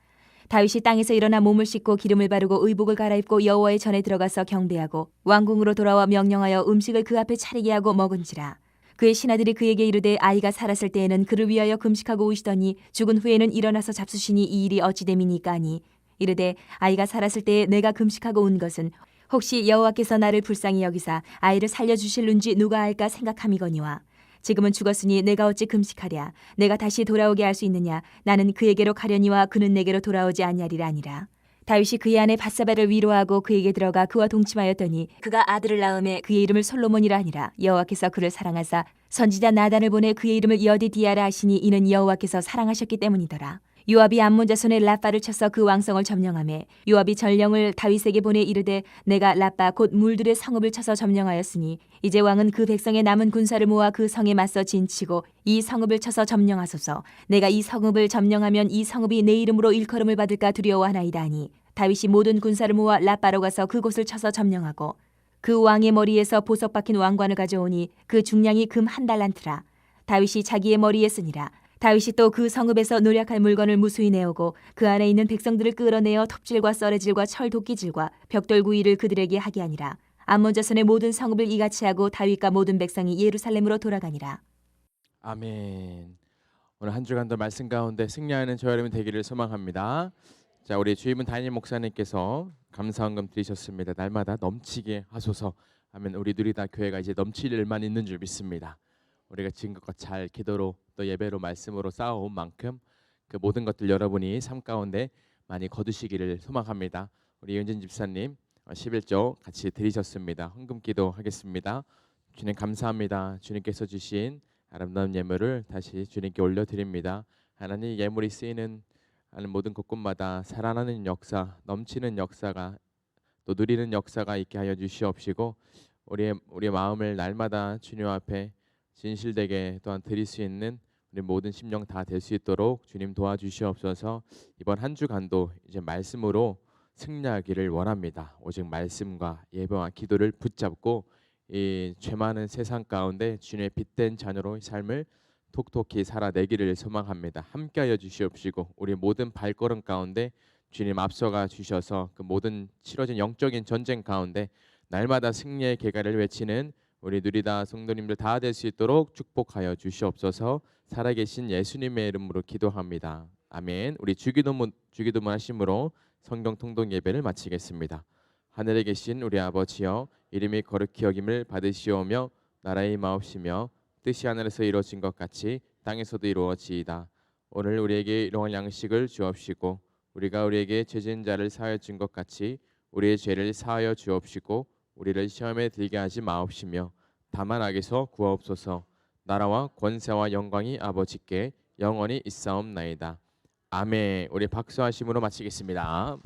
다윗이 땅에서 일어나 몸을 씻고 기름을 바르고 의복을 갈아입고 여호와의 전에 들어가서 경배하고 왕궁으로 돌아와 명령하여 음식을 그 앞에 차리게 하고 먹은지라. 그의 신하들이 그에게 이르되 아이가 살았을 때에는 그를 위하여 금식하고 오시더니 죽은 후에는 일어나서 잡수시니 이 일이 어찌 됨이니까 하니 이르되 아이가 살았을 때에 내가 금식하고 온 것은 혹시 여호와께서 나를 불쌍히 여기사 아이를 살려주실는지 누가 알까 생각함이거니와 지금은 죽었으니 내가 어찌 금식하랴. 내가 다시 돌아오게 할 수 있느냐. 나는 그에게로 가려니와 그는 내게로 돌아오지 아니하리라 아니라. 다윗이 그의 아내 밧세바를 위로하고 그에게 들어가 그와 동침하였더니 그가 아들을 낳음에 그의 이름을 솔로몬이라 하니라. 여호와께서 그를 사랑하사 선지자 나단을 보내 그의 이름을 여디디아라 하시니 이는 여호와께서 사랑하셨기 때문이더라. 요압이 암몬 자손의 라빠를 쳐서 그 왕성을 점령하매 요압이 전령을 다윗에게 보내 이르되 내가 라빠 곧 물들의 성읍을 쳐서 점령하였으니 이제 왕은 그 백성의 남은 군사를 모아 그 성에 맞서 진치고 이 성읍을 쳐서 점령하소서. 내가 이 성읍을 점령하면 이 성읍이 내 이름으로 일컬음을 받을까 두려워하나이다 하니 다윗이 모든 군사를 모아 라빠로 가서 그곳을 쳐서 점령하고 그 왕의 머리에서 보석 박힌 왕관을 가져오니 그 중량이 금 1달란트라. 다윗이 자기의 머리에 쓰니라. 다윗이 또 그 성읍에서 노략할 물건을 무수히 내오고 그 안에 있는 백성들을 끌어내어 톱질과 썰애질과 철 도끼질과 벽돌 구이를 그들에게 하게 하니라. 암몬 자손의 모든 성읍을 이같이 하고 다윗과 모든 백성이 예루살렘으로 돌아가니라. 아멘. 오늘 한 주간도 말씀 가운데 승리하는 저 여러분 되기를 소망합니다. 자, 우리 주임은 다니엘 목사님께서 감사헌금 드리셨습니다. 날마다 넘치게 하소서 하면 우리 누리다 교회가 이제 넘칠 일만 있는 줄 믿습니다. 우리가 지금껏 잘 기도로 또 예배로 말씀으로 쌓아온 만큼 그 모든 것들 여러분이 삶 가운데 많이 거두시기를 소망합니다. 우리 윤진 집사님 11조 같이 드리셨습니다. 헌금기도 하겠습니다. 주님 감사합니다. 주님께서 주신 아름다운 예물을 다시 주님께 올려드립니다. 하나님 예물이 쓰이는 하는 모든 곳곳마다 살아나는 역사, 넘치는 역사가 또 누리는 역사가 있게 하여 주시옵시고 우리의 마음을 날마다 주님 앞에 진실되게 또한 드릴 수 있는 우리 모든 심령 다 될 수 있도록 주님 도와주시옵소서. 이번 한 주간도 이제 말씀으로 승리하기를 원합니다. 오직 말씀과 예배와 기도를 붙잡고 이 죄 많은 세상 가운데 주님의 빛된 자녀로 삶을 톡톡히 살아내기를 소망합니다. 함께하여 주시옵시고 우리 모든 발걸음 가운데 주님 앞서가 주셔서 그 모든 치러진 영적인 전쟁 가운데 날마다 승리의 계가를 외치는 우리 누리다 성도님들 다 될 수 있도록 축복하여 주시옵소서. 살아계신 예수님의 이름으로 기도합니다. 아멘. 우리 주기도문 하심으로 성경 통독 예배를 마치겠습니다. 하늘에 계신 우리 아버지여, 이름이 거룩히 여김을 받으시오며 나라의 마옵시며 뜻이 하늘에서 이루어진 것 같이 땅에서도 이루어지이다. 오늘 우리에게 일용할 양식을 주옵시고 우리가 우리에게 죄진 자를 사하여 준 것 같이 우리의 죄를 사하여 주옵시고 우리를 시험에 들게 하지 마옵시며 다만 악에서 구하옵소서. 나라와 권세와 영광이 아버지께 영원히 있사옵나이다. 아멘. 우리 박수하심으로 마치겠습니다.